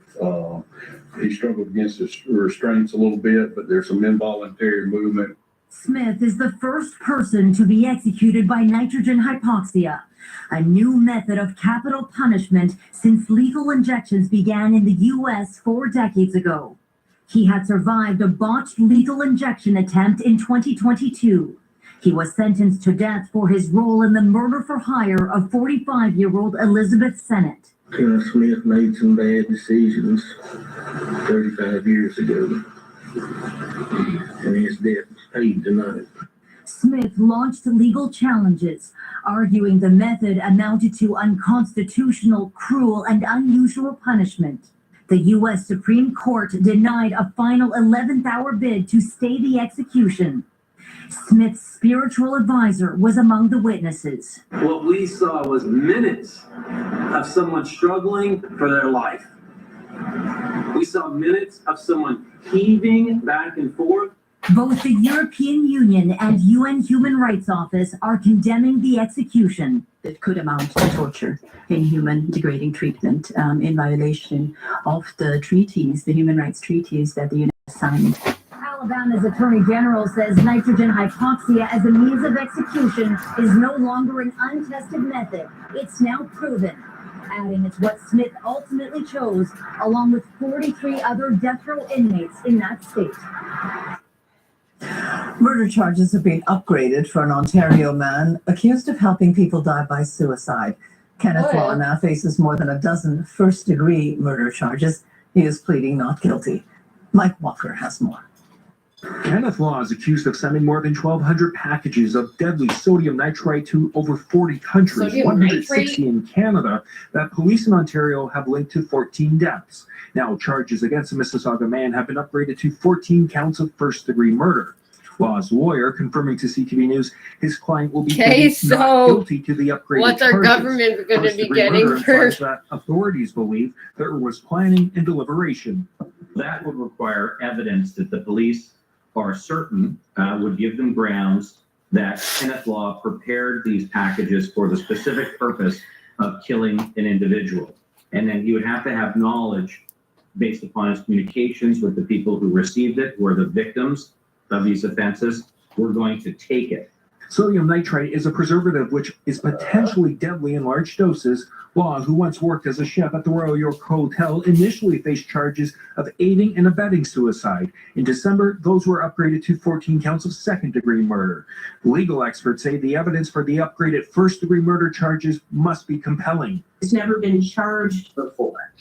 He struggled against his restraints a little bit, but there's some involuntary movement. Smith is the first person to be executed by nitrogen hypoxia, a new method of capital punishment since lethal injections began in the U.S. 4 decades ago. He had survived a botched lethal injection attempt in 2022. He was sentenced to death for his role in the murder for hire of 45-year-old Elizabeth Sennett. Kenneth Smith made some bad decisions 35 years ago, and his death was paid tonight. Smith launched legal challenges, arguing the method amounted to unconstitutional, cruel, and unusual punishment. The U.S. Supreme Court denied a final 11th-hour bid to stay the execution. Smith's spiritual advisor was among the witnesses. What we saw was minutes of someone struggling for their life. We saw minutes of someone heaving back and forth. Both the European Union and UN Human Rights Office are condemning the execution. It could amount to torture, inhuman, degrading treatment, in violation of the treaties, the human rights treaties that the United States signed. Alabama's Attorney General says nitrogen hypoxia as a means of execution is no longer an untested method. It's now proven, adding it's what Smith ultimately chose, along with 43 other death row inmates in that state. Murder charges have been upgraded for an Ontario man accused of helping people die by suicide. Kenneth Law now faces more than a dozen first-degree murder charges. He is pleading not guilty. Mike Walker has more. Kenneth Law is accused of sending more than 1,200 packages of deadly sodium nitrite to over 40 countries, Sodium 160 in Canada, that police in Ontario have linked to 14 deaths. Now, charges against the Mississauga man have been upgraded to 14 counts of first-degree murder. Law's lawyer confirming to CTV News his client will be Okay, pleading not so guilty to the upgraded what's our charges. government going to be First-degree getting murder for? implies that authorities believe there was planning and deliberation. That would require evidence that the police are certain would give them grounds that Kenneth Law prepared these packages for the specific purpose of killing an individual. And then he would have to have knowledge based upon his communications with the people who received it, who are the victims of these offenses. We're going to take it. Sodium nitrite is a preservative which is potentially deadly in large doses. Law, who once worked as a chef at the Royal York Hotel, initially faced charges of aiding and abetting suicide. In December, those were upgraded to 14 counts of second-degree murder. Legal experts say the evidence for the upgraded first-degree murder charges must be compelling. It's never been charged before.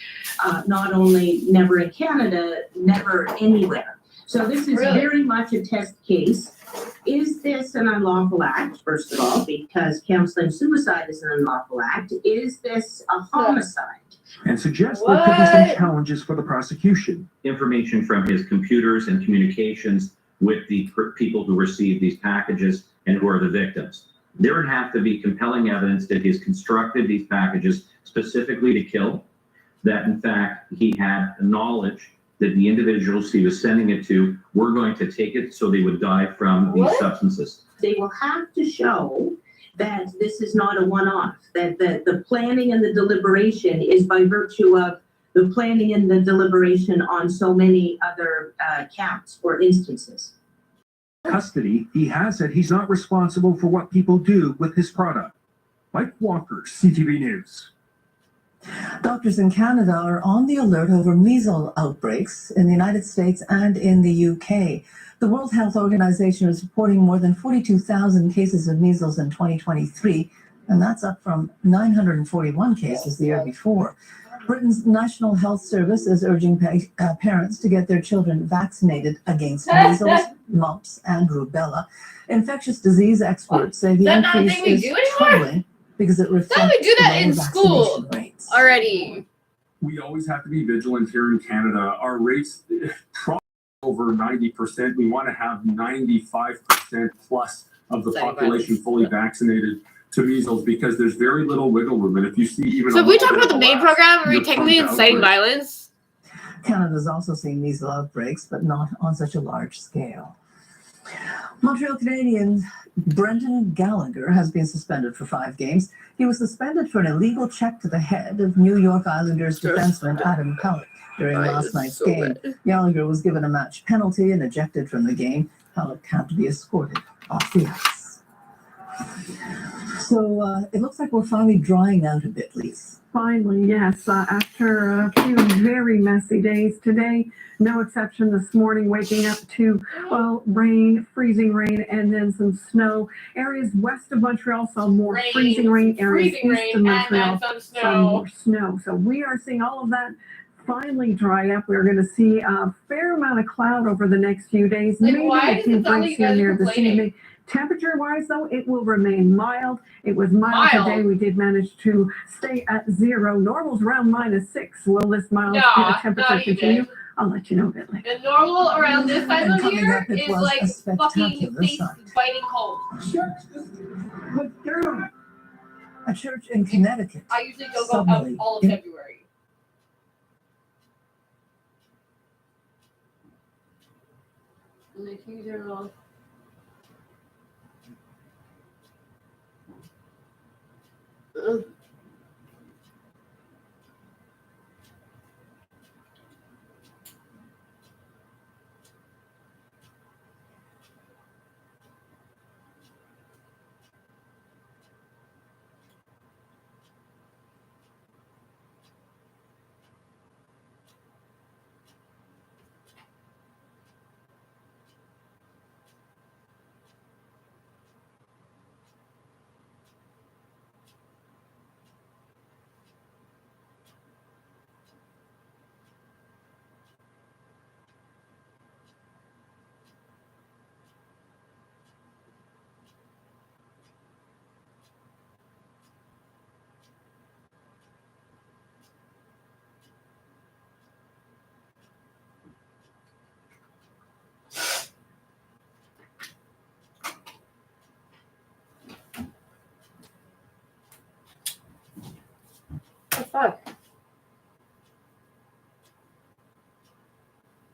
Not only never in Canada, never anywhere. So this is very much a test case. Is this an unlawful act, first of all, because counseling suicide is an unlawful act? Is this a homicide? And suggests there could be some challenges for the prosecution. Information from his computers and communications with the people who received these packages and who are the victims. There would have to be compelling evidence that he's constructed these packages specifically to kill, that in fact he had knowledge that the individuals he was sending it to were going to take it so they would die from these substances. They will have to show that this is not a one-off, that the planning and the deliberation is by virtue of the planning and the deliberation on so many other counts or instances. Custody, he has said he's not responsible for what people do with his product. Mike Walker, CTV News. Doctors in Canada are on the alert over measles outbreaks in the United States and in the UK. The World Health Organization is reporting more than 42,000 cases of measles in 2023, and that's up from 941 cases the year before. Britain's National Health Service is urging parents to get their children vaccinated against measles, mumps, and rubella. Infectious disease experts say the increase is troubling because it reflects we do that in low school vaccination rates. already. We always have to be vigilant here in Canada. Our rates probably over 90%. We want to have 95% plus of the population fully vaccinated to measles because there's very little wiggle room. And if you see even So if we talk about the main program, are we technically inciting violence? Canada's also seen measles outbreaks, but not on such a large scale. Montreal Canadiens Brendan Gallagher has been suspended for 5 games. He was suspended for an illegal check to the head of New York Islanders defenseman Adam Pelech during last night's game. Gallagher was given a match penalty and ejected from the game. Pelech had to be escorted off the ice. So it looks like we're finally drying out a bit, Lise. Finally, yes. After a few very messy days today, no exception this morning, waking up to, well, rain, freezing rain, and then some snow. Areas west of Montreal saw more freezing rain. Areas east of Montreal saw more snow. So we are seeing all of that finally dry up. We're going to see a fair amount of cloud over the next few days. Like, Maybe why a does few it sound like breaks you guys in are there this complaining? evening. Temperature-wise, though, it will remain mild. It was mild today. We did manage to stay at 0. Normal's around -6. Will this mild temperature continue? I'll let you know a bit later. The normal around this time of year it is was like a fucking spectacular face sight. biting cold. A church in Connecticut I usually don't go out suddenly all of February. And I can turn it off. Ugh.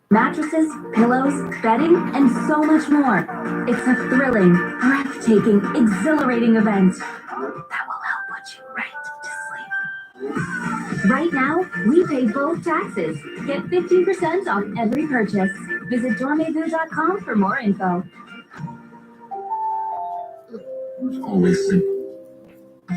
Mattresses, pillows, bedding, and so much more. It's a thrilling, breathtaking, exhilarating event that will help put you right to sleep. Right now, we pay both taxes. Get 15% off every purchase. Visit dormez-vous.com for more info. Always simple.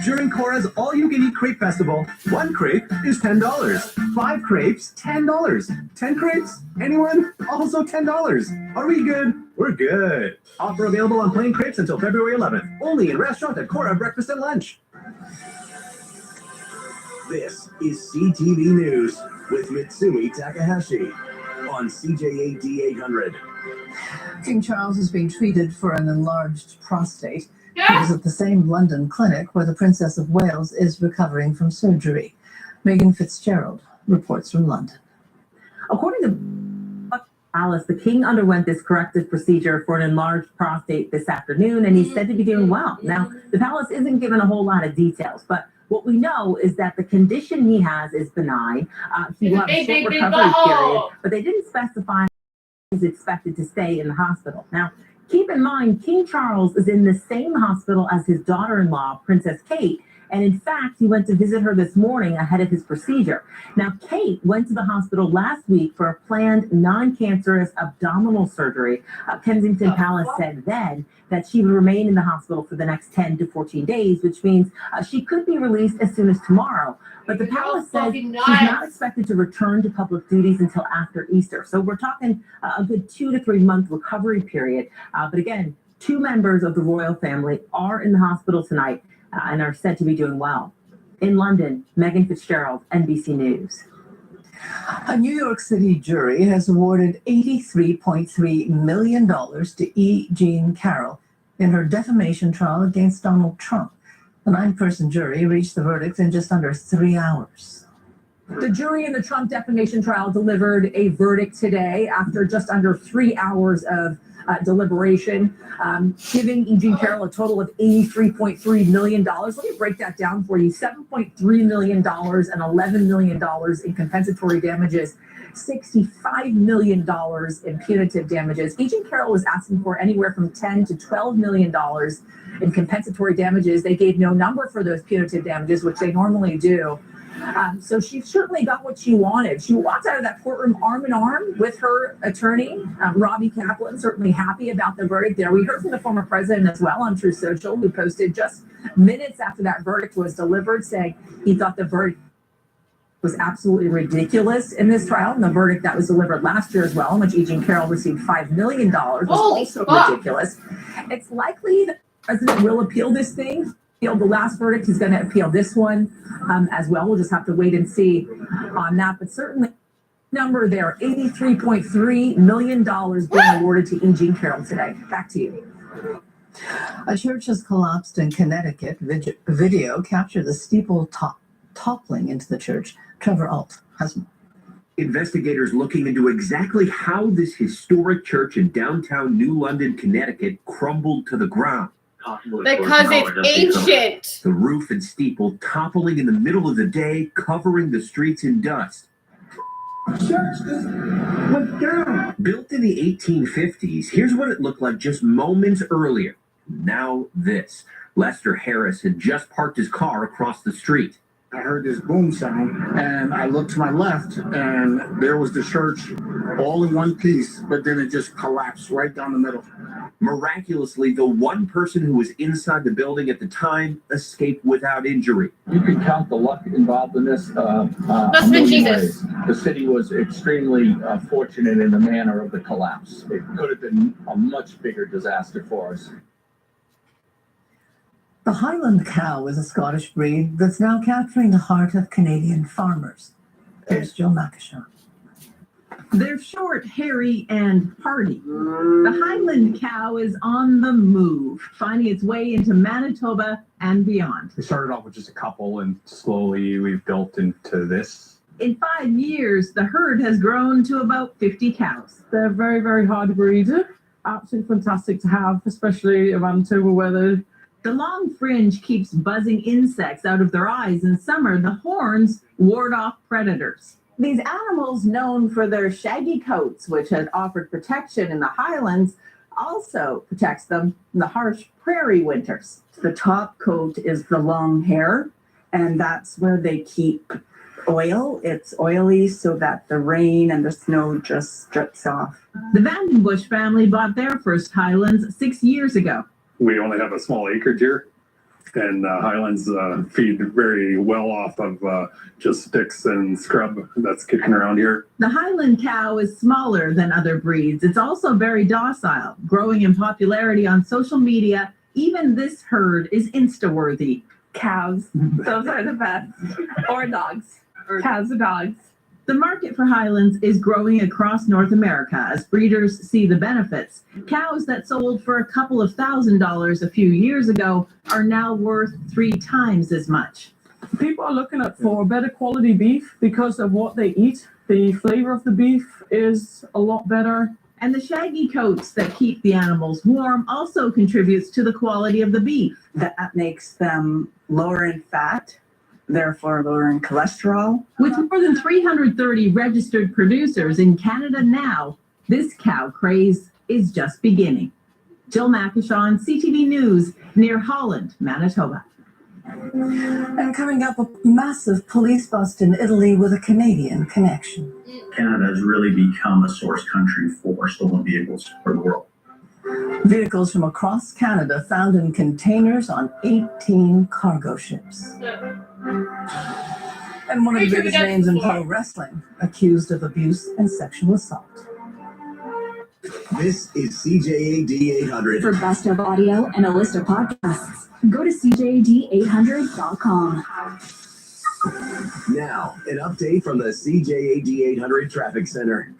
During Cora's all-you-can-eat crepe festival, one crepe is $10. 5 crepes, $10. 10 crepes? Anyone? Also $10. Are we good? We're good. Offer available on plain crepes until February 11th. Only in restaurant at Cora breakfast and lunch. This is CTV News with Mitsumi Takahashi on CJAD 800. King Charles is being treated for an enlarged prostate. He was at the same London clinic where the Princess of Wales is recovering from surgery. Megan Fitzgerald reports from London. According to Alice, the king underwent this corrective procedure for an enlarged prostate this afternoon, and he's said to be doing well. Now, the palace isn't given a whole lot of details, but what we know is that the condition he has is benign. He will have a short recovery period, but they didn't specify he's expected to stay in the hospital. Now, keep in mind, King Charles is in the same hospital as his daughter-in-law, Princess Kate, and in fact, he went to visit her this morning ahead of his procedure. Now, Kate went to the hospital last week for a planned non-cancerous abdominal surgery. Kensington Palace said then that she would remain in the hospital for the next 10 to 14 days, which means she could be released as soon as tomorrow. But the palace says she's not expected to return to public duties until after Easter. So we're talking a good 2 to 3 month recovery period. But again, 2 members of the royal family are in the hospital tonight and are said to be doing well. In London, Megan Fitzgerald, NBC News. A New York City jury has awarded $83.3 million to E. Jean Carroll in her defamation trial against Donald Trump. The 9-person jury reached the verdict in just under 3 hours. The jury in the Trump defamation trial delivered a verdict today after just under 3 hours of deliberation, giving E. Jean Carroll a total of $83.3 million. Let me break that down for you. $7.3 million and $11 million in compensatory damages, $65 million in punitive damages. E. Jean Carroll was asking for anywhere from $10 to $12 million in compensatory damages. They gave no number for those punitive damages, which they normally do. So she certainly got what she wanted. She walked out of that courtroom arm in arm with her attorney, Robbie Kaplan, certainly happy about the verdict there. We heard from the former president as well on Truth Social, who posted just minutes after that verdict was delivered, saying he thought the verdict was absolutely ridiculous in this trial. And the verdict that was delivered last year as well, in which E. Jean Carroll received $5 million, was also ridiculous. It's likely that the president will appeal this thing. The last verdict, he's going to appeal this one as well. We'll just have to wait and see on that. But certainly, number there, $83.3 million being awarded to E. Jean Carroll today. Back to you. A church has collapsed in Connecticut. Video captured the steeple toppling into the church. Trevor Alt has more. Investigators looking into exactly how this historic church in downtown New London, Connecticut crumbled to the ground. Because it's ancient. The roof and steeple toppling in the middle of the day, covering the streets in dust. Church just went down. Built in the 1850s, here's what it looked like just moments earlier. Now this. Lester Harris had just parked his car across the street. I heard this boom sound, and I looked to my left, and there was the church all in one piece, but then it just collapsed right down the middle. Miraculously, the one person who was inside the building at the time escaped without injury. You can count the luck involved in this. Must be Jesus. The city was extremely fortunate in the manner of the collapse. It could have been a much bigger disaster for us. The Highland cow is a Scottish breed that's now capturing the heart of Canadian farmers. Here's Jill Makishaw. They're short, hairy, and hardy. The Highland cow is on the move, finding its way into Manitoba and beyond. We started off with just a couple, and slowly we've built into this. In 5 years, the herd has grown to about 50 cows. They're very, very hard to breed. Absolutely fantastic to have, especially around Manitoba weather. The long fringe keeps buzzing insects out of their eyes in summer. The horns ward off predators. These animals, known for their shaggy coats, which had offered protection in the highlands, also protects them in the harsh prairie winters. The top coat is the long hair, and that's where they keep oil. It's oily so that the rain and the snow just drips off. The Vandenbush family bought their first highlands 6 years ago. We only have a small acreage here, and highlands feed very well off of just sticks and scrub that's kicking around here. The Highland cow is smaller than other breeds. It's also very docile, growing in popularity on social media. Even this herd is Insta-worthy. Cows, those are the best. Or dogs. Cows or dogs. The market for Highlands is growing across North America as breeders see the benefits. Cows that sold for a couple of $1,000s a few years ago are now worth 3 times as much. People are looking for better quality beef because of what they eat. The flavor of the beef is a lot better. And the shaggy coats that keep the animals warm also contributes to the quality of the beef. That makes them lower in fat, therefore lower in cholesterol. With more than 330 registered producers in Canada now, this cow craze is just beginning. Jill McIshawn, CTV News, near Holland, Manitoba. And coming up, a massive police bust in Italy with a Canadian connection. Canada has really become a source country for stolen vehicles for the world. Vehicles from across Canada found in containers on 18 cargo ships. And one of the biggest names in pro wrestling, accused of abuse and sexual assault. This is CJAD 800. For best of audio and a list of podcasts, go to CJAD800.com. Now, an update from the CJAD 800 Traffic Center.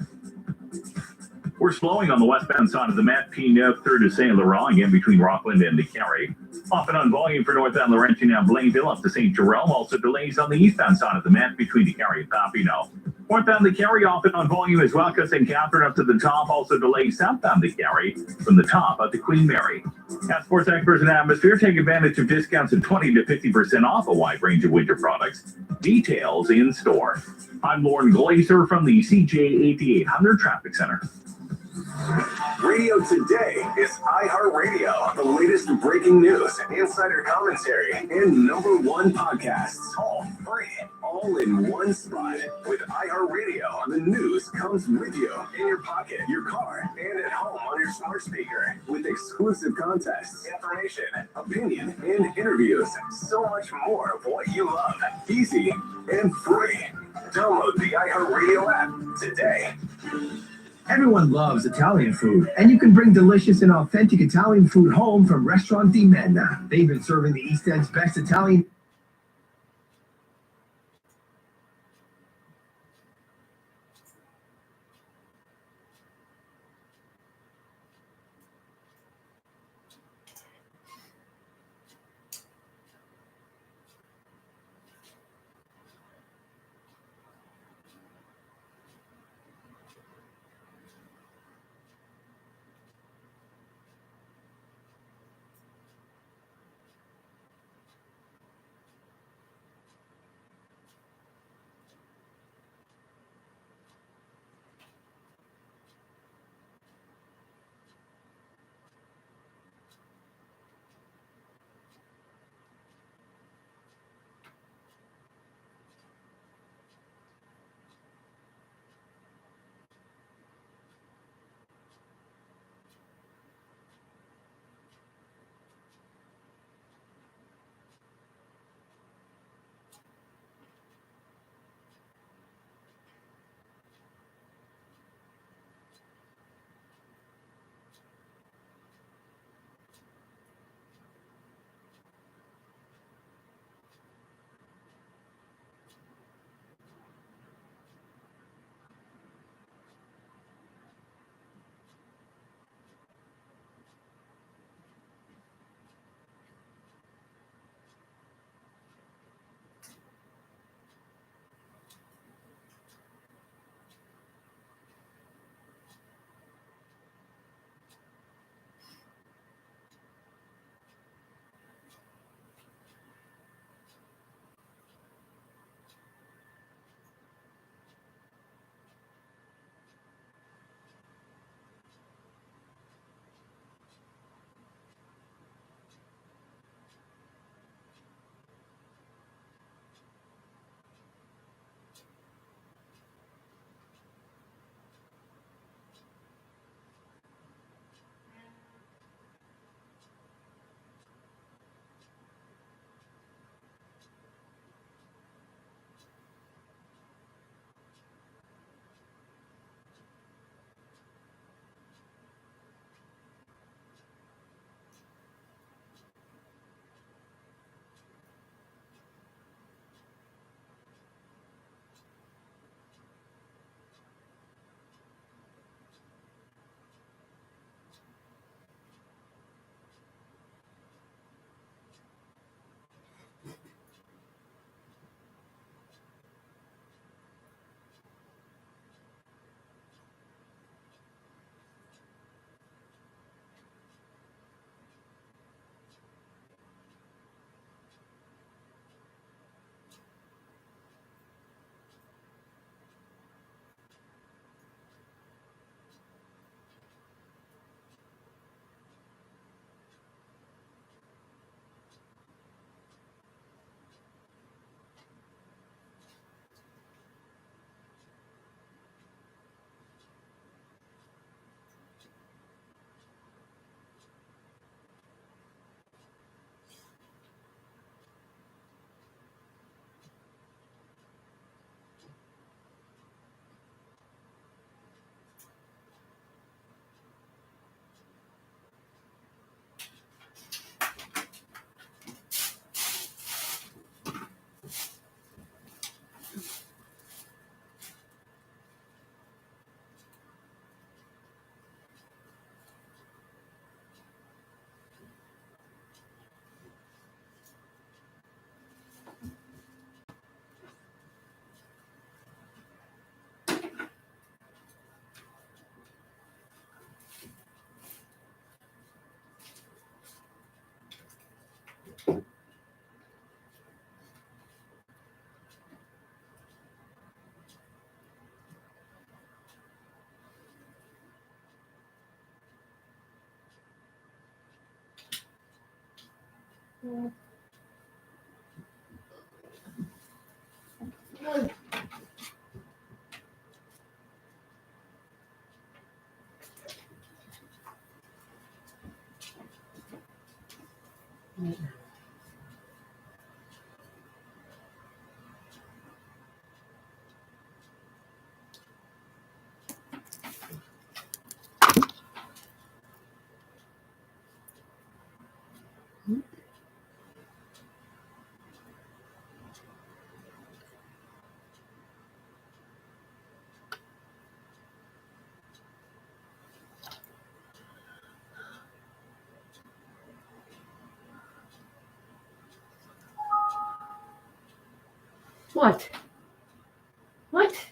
We're slowing on the westbound side of the Matt P. Neuf through to St. Laurent, again between Rockland and DeCarry. Often on volume for northbound Laurentian and Blainville up to St. Jerome. Also delays on the eastbound side of the Matt between DeCarry and Papineau. Northbound DeCarry often on volume as well, St. Catherine up to the top. Also delays southbound DeCarry from the top up to Queen Mary. At Sports Experts and Atmosphere, take advantage of discounts of 20 to 50% off a wide range of winter products. Details in store. I'm Lauren Glazer from the CJAD 800 Traffic Center. Radio Today is iHeartRadio. The latest breaking news, insider commentary, and #1 podcasts. All free, all in one spot. With iHeartRadio, the news comes with you in your pocket, your car, and at home on your smart speaker. With exclusive contests, information, opinion, and interviews. So much more of what you love. Easy and free. Download the iHeartRadio app today. Everyone loves Italian food, and you can bring delicious and authentic Italian food home from Restaurant Di Menna. They've been serving the East End's best Italian What? What?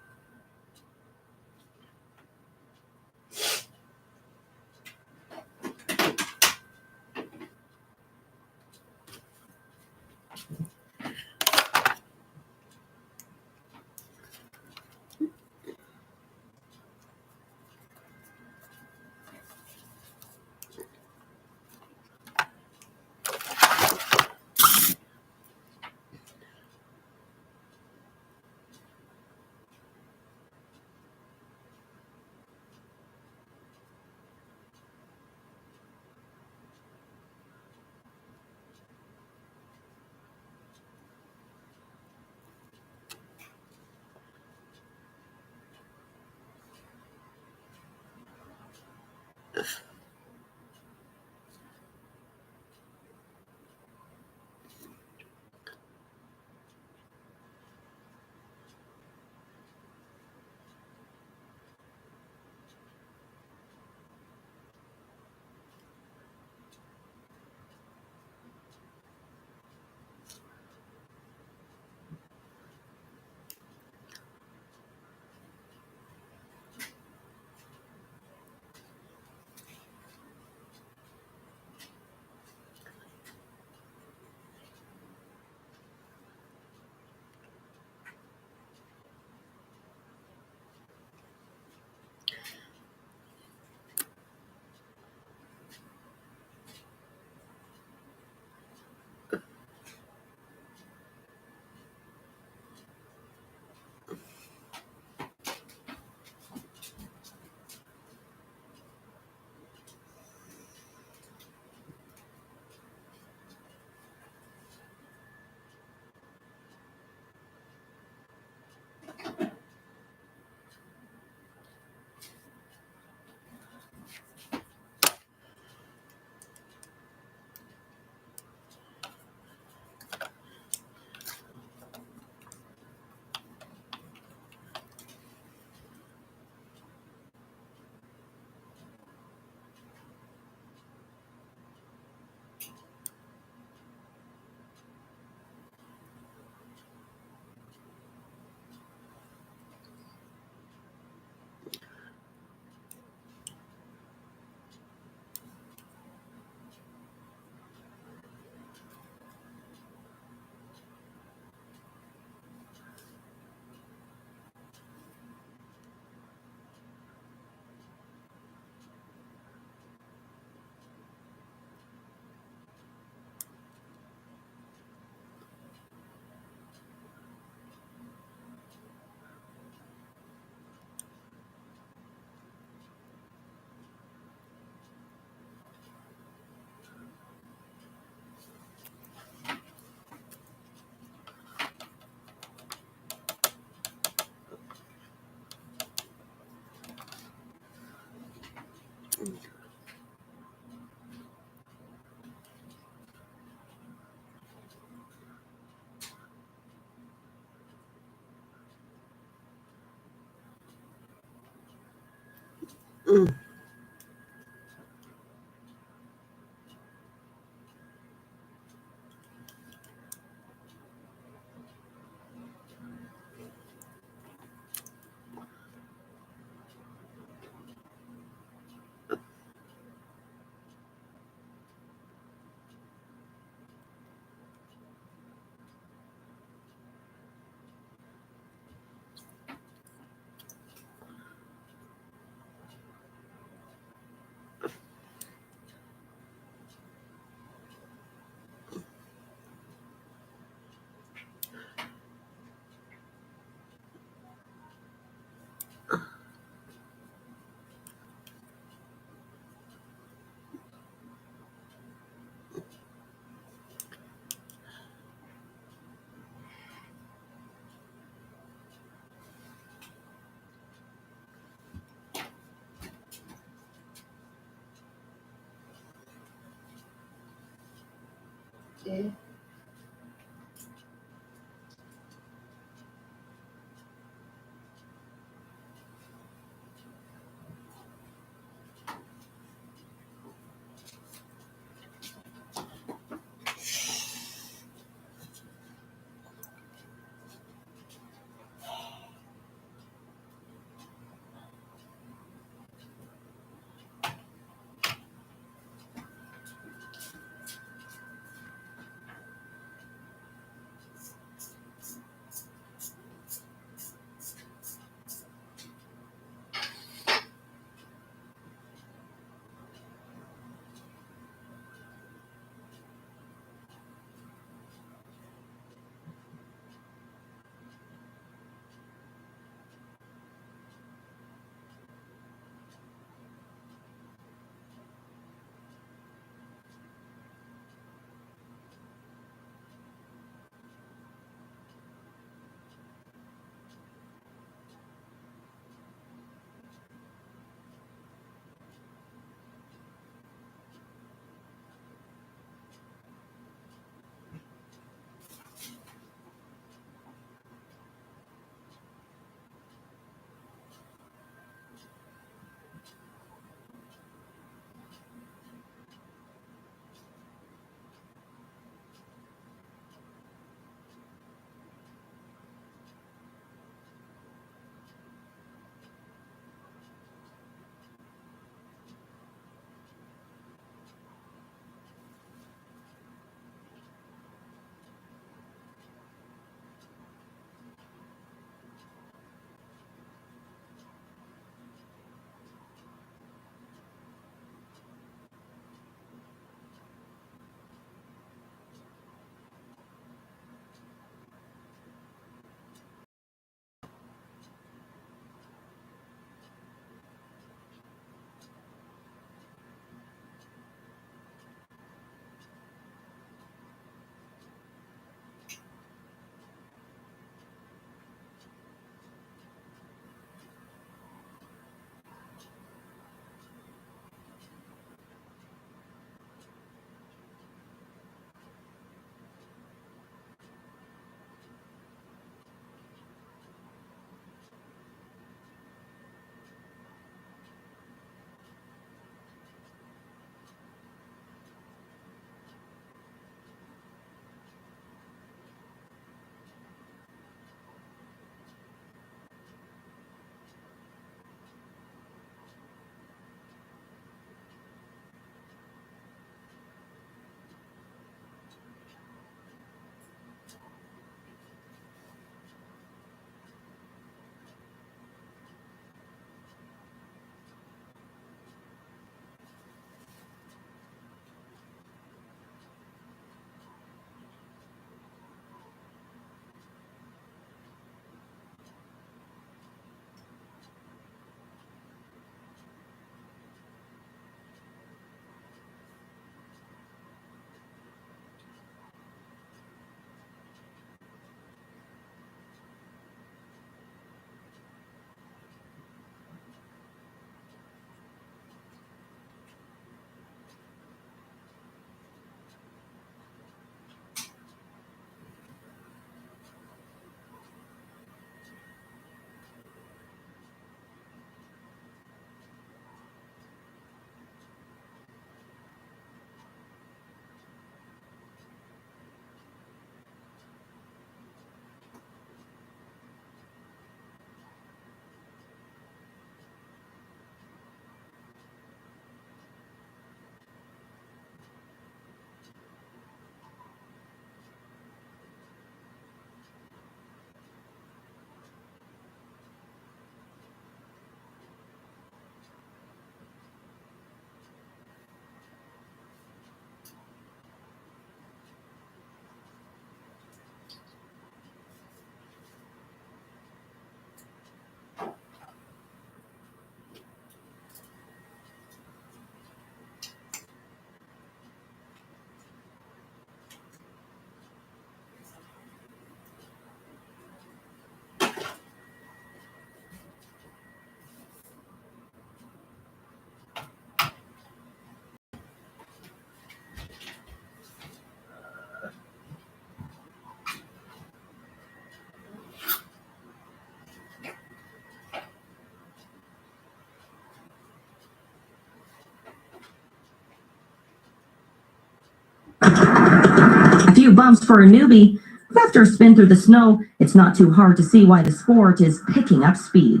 few bumps for a newbie, but after a spin through the snow, it's not too hard to see why the sport is picking up speed.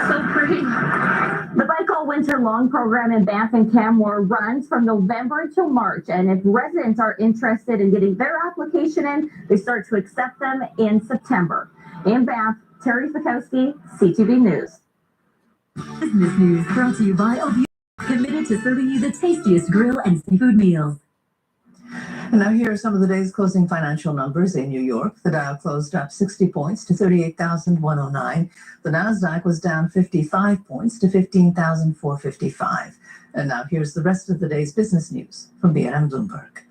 So pretty. The Bike All Winter Long program in Banff and Canmore runs from November until March. And if residents are interested in getting their application in, they start to accept them in September. In Banff, Terry Fikowski, CTV News. Business news brought to you by OB, committed to serving you the tastiest grill and seafood meals. And now here are some of the day's closing financial numbers in New York. The Dow closed up 60 points to 38,109. The Nasdaq was down 55 points to 15,455. And now here's the rest of the day's business news from BNN Bloomberg.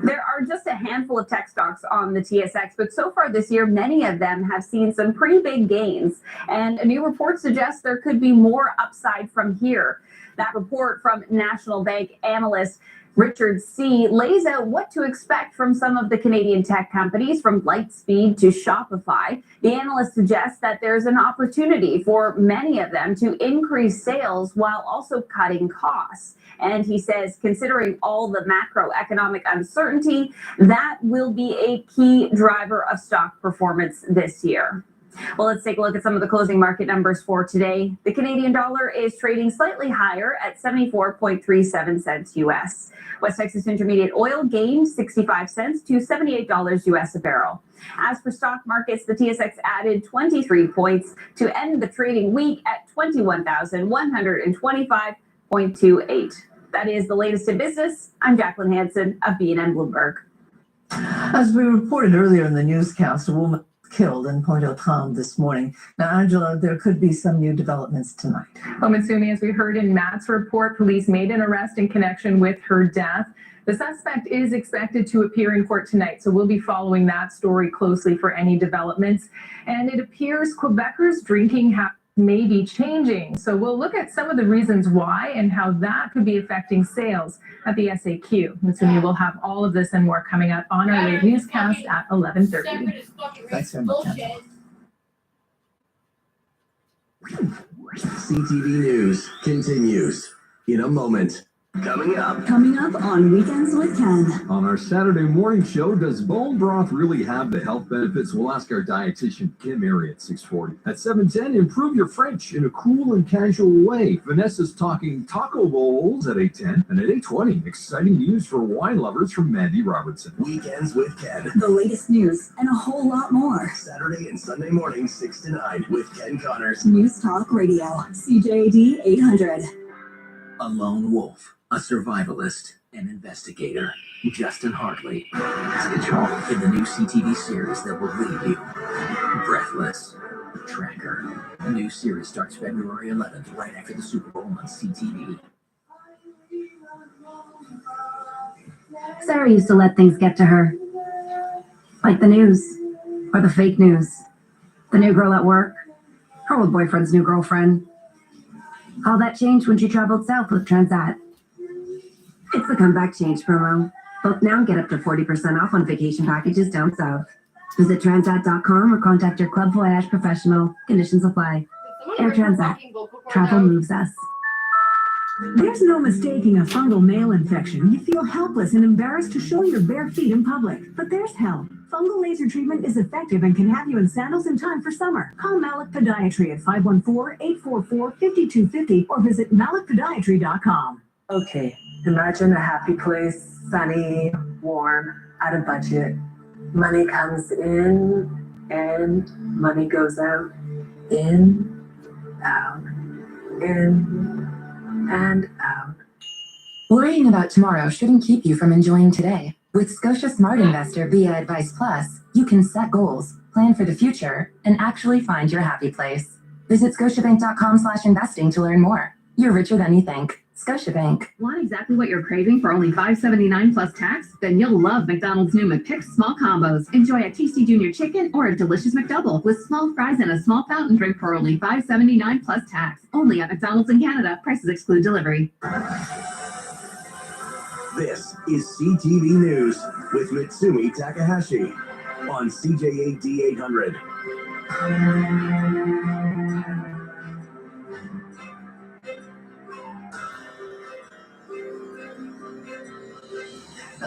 There are just a handful of tech stocks on the TSX, but so far this year, many of them have seen some pretty big gains. And a new report suggests there could be more upside from here. That report from National Bank analyst Richard C. lays out what to expect from some of the Canadian tech companies, from Lightspeed to Shopify. The analyst suggests that there's an opportunity for many of them to increase sales while also cutting costs. And he says, considering all the macroeconomic uncertainty, that will be a key driver of stock performance this year. Well, let's take a look at some of the closing market numbers for today. The Canadian dollar is trading slightly higher at 74.37 cents US. West Texas Intermediate oil gained 65 cents to $78 US a barrel. As for stock markets, the TSX added 23 points to end the trading week at 21,125.28. That is the latest in business. I'm Jacqueline Hansen of BNN Bloomberg. As we reported earlier in the newscast, a woman killed in Pointe-aux-Trembles this morning. Now, Angela, there could be some new developments tonight. Well, Mitsumi, as we heard in Matt's report, police made an arrest in connection with her death. The suspect is expected to appear in court tonight, so we'll be following that story closely for any developments. And it appears Quebecers' drinking habits may be changing. So we'll look at some of the reasons why and how that could be affecting sales at the SAQ. Mitsumi will have all of this and more coming up on our late newscast at 11:30. Thanks very much, Angela. CTV News continues in a moment. Coming up on Weekends with Ken. On our Saturday morning show, does bone broth really have the health benefits? We'll ask our dietitian, Kim Mary, at 6:40. At 7:10, improve your French in a cool and casual way. Vanessa's talking taco bowls at 8:10. And at 8:20, exciting news for wine lovers from Mandy Robertson. Weekends with Ken. The latest news and a whole lot more. Saturday and Sunday mornings, 6 to 9 with Ken Connors. News Talk Radio, CJAD 800. A lone wolf, a survivalist, an investigator. Justin Hartley. Schedule in the new CTV series that will leave you breathless. Tracker. The new series starts February 11th, right after the Super Bowl on CTV. Sarah used to let things get to her. Like the news, or the fake news. The new girl at work, her old boyfriend's new girlfriend. All that changed when she traveled south with Transat. It's the Comeback Change promo. Book now and get up to 40% off on vacation packages down south. Visit transat.com or contact your Club Voyage professional. Conditions apply. Air Transat. Travel moves us. There's no mistaking a fungal nail infection. You feel helpless and embarrassed to show your bare feet in public. But there's help. Fungal laser treatment is effective and can have you in sandals in time for summer. Call Malik Podiatry at 514-844-5250 or visit malikpodiatry.com. Okay, imagine a happy place, sunny, warm, at a budget. Money comes in and money goes out. In, out, in, and out. Worrying about tomorrow shouldn't keep you from enjoying today. With Scotia Smart Investor via Advice Plus, you can set goals, plan for the future, and actually find your happy place. Visit scotiabank.com/investing to learn more. You're richer than you think. Scotiabank. Want exactly what you're craving for only $5.79 plus tax? Then you'll love McDonald's new McPick small combos. Enjoy a tasty junior chicken or a delicious McDouble with small fries and a small fountain drink for only $5.79 plus tax. Only at McDonald's in Canada. Prices exclude delivery. This is CTV News with Mitsumi Takahashi on CJAD 800.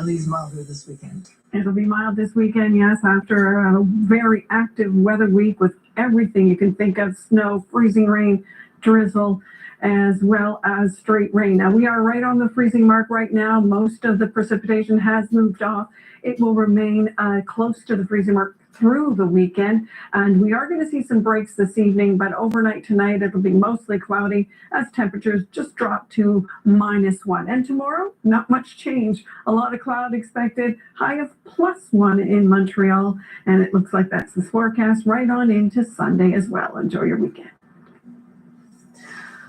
Are these milder this weekend? It'll be mild this weekend, yes, after a very active weather week with everything you can think of, snow, freezing rain, drizzle, as well as straight rain. Now, we are right on the freezing mark right now. Most of the precipitation has moved off. It will remain close to the freezing mark through the weekend, and we are going to see some breaks this evening, but overnight tonight it'll be mostly cloudy as temperatures just drop to -1. And tomorrow, not much change. A lot of cloud expected, high of +1 in Montreal, and it looks like that's the forecast right on into Sunday as well. Enjoy your weekend.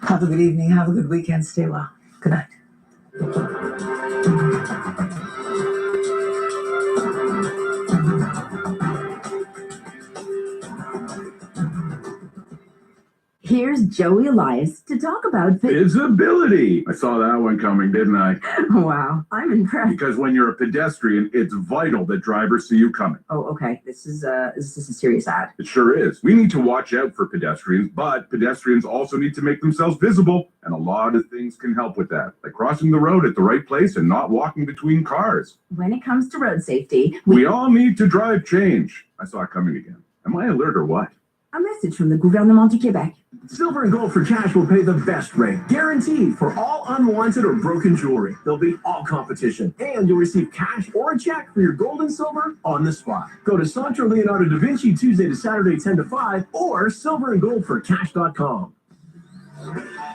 Have a good evening. Have a good weekend. Stay well. Good night. Here's Joey Elias to talk about Visibility. I saw that one coming, didn't I? Wow, I'm impressed. Because when you're a pedestrian, it's vital that drivers see you coming. Oh, okay. This is a serious ad. It sure is. We need to watch out for pedestrians, but pedestrians also need to make themselves visible. And a lot of things can help with that, like crossing the road at the right place and not walking between cars. When it comes to road safety, We all need to drive change. I saw it coming again. Am I alert or what? a message from the Gouvernement du Québec. Silver and Gold for Cash will pay the best rate, guaranteed for all unwanted or broken jewelry. They'll beat all competition, and you'll receive cash or a check for your gold and silver on the spot. Go to Centro Leonardo da Vinci Tuesday to Saturday 10 to 5 or silverandgoldforcash.com.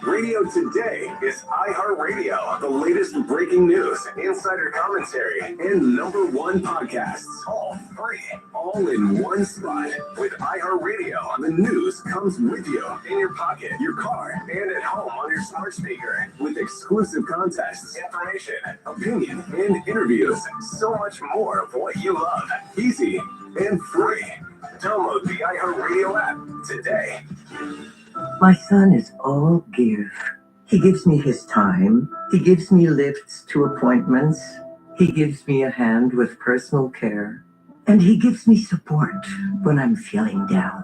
Radio Today is iHeartRadio. The latest breaking news, insider commentary, and #1 podcasts. All free, all in one spot. With iHeartRadio, the news comes with you in your pocket, your car, and at home on your smart speaker. With exclusive contests, information, opinion, and interviews. So much more of what you love. Easy and free. Download the iHeartRadio app today. My son is all give. He gives me his time. He gives me lifts to appointments. He gives me a hand with personal care. And he gives me support when I'm feeling down.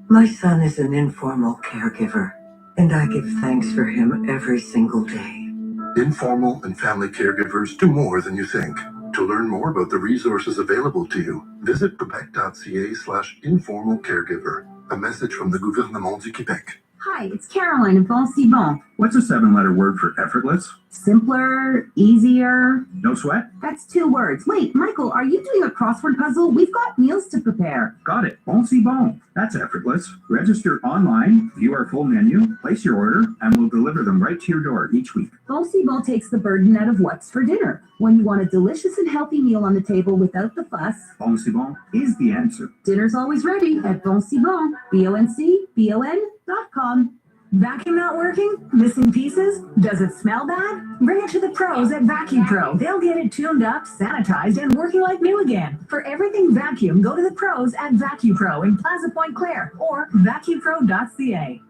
My son is an informal caregiver, and I give thanks for him every single day. Informal and family caregivers do more than you think. To learn more about the resources available to you, visit quebec.ca/informal caregiver. A message from the Gouvernement du Québec. Hi, it's Caroline of Bon Si Bon. What's a 7-letter word for effortless? Simpler, easier. No sweat? That's 2 words. Wait, Michael, are you doing a crossword puzzle? We've got meals to prepare. Got it. Bon si bon. That's effortless. Register online, view our full menu, place your order, and we'll deliver them right to your door each week. Bon Si Bon takes the burden out of what's for dinner. When you want a delicious and healthy meal on the table without the fuss, Bon si bon is the answer. dinner's always ready at Bon Si Bon. BONCBON.com. Vacuum not working? Missing pieces? Does it smell bad? Bring it to the pros at Vacuum Pro. They'll get it tuned up, sanitized, and working like new again. For everything vacuum, go to the pros at Vacuum Pro in Plaza Point Clare or vacuumpro.ca.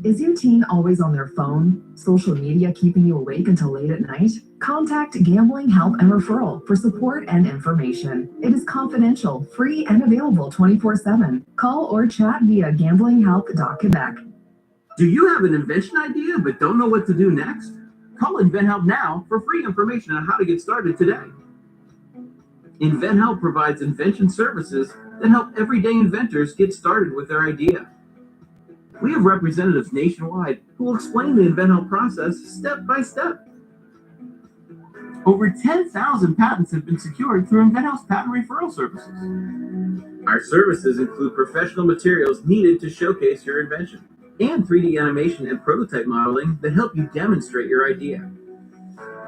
Is your teen always on their phone? Social media keeping you awake until late at night? Contact Gambling Help and Referral for support and information. It is confidential, free, and available 24/7. Call or chat via gamblinghelp.quebec. Do you have an invention idea but don't know what to do next? Call InventHelp now for free information on how to get started today. InventHelp provides invention services that help everyday inventors get started with their idea. We have representatives nationwide who will explain the InventHelp process step by step. Over 10,000 patents have been secured through InventHelp's patent referral services. Our services include professional materials needed to showcase your invention, and 3D animation and prototype modeling that help you demonstrate your idea.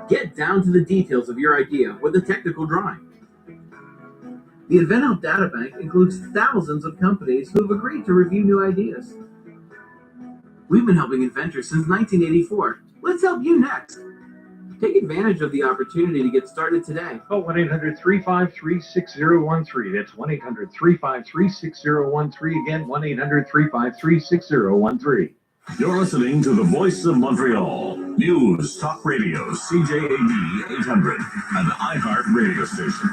Get down to the details of your idea with a technical drawing. The InventHelp Databank includes thousands of companies who have agreed to review new ideas. We've been helping inventors since 1984. Let's help you next. Take advantage of the opportunity to get started today. Call 1-800-353-6013. That's 1-800-353-6013. Again, 1-800-353-6013. You're listening to the Voice of Montreal. News Talk Radio, CJAD 800, an iHeart radio station.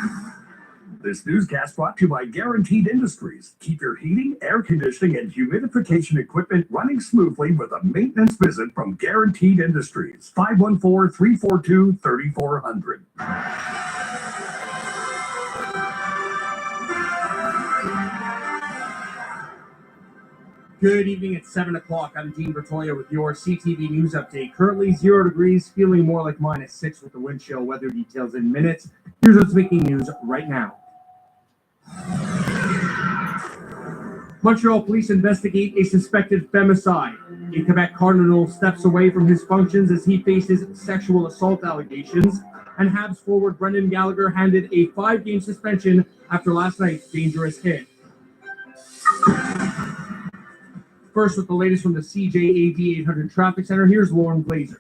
This newscast brought to you by Guaranteed Industries. Keep your heating, air conditioning, and humidification equipment running smoothly with a maintenance visit from Guaranteed Industries. 514-342-3400. Good evening, it's 7 o'clock. I'm Dean Bertolia with your CTV News Update. Currently 0 degrees, feeling more like -6 with the wind chill. Weather details in minutes. Here's what's making news right now. Montreal police investigate a suspected femicide. A Quebec Cardinal steps away from his functions as he faces sexual assault allegations. And Habs forward Brendan Gallagher handed a 5-game suspension after last night's dangerous hit. First, with the latest from the CJAD 800 Traffic Center, here's Lauren Glazer.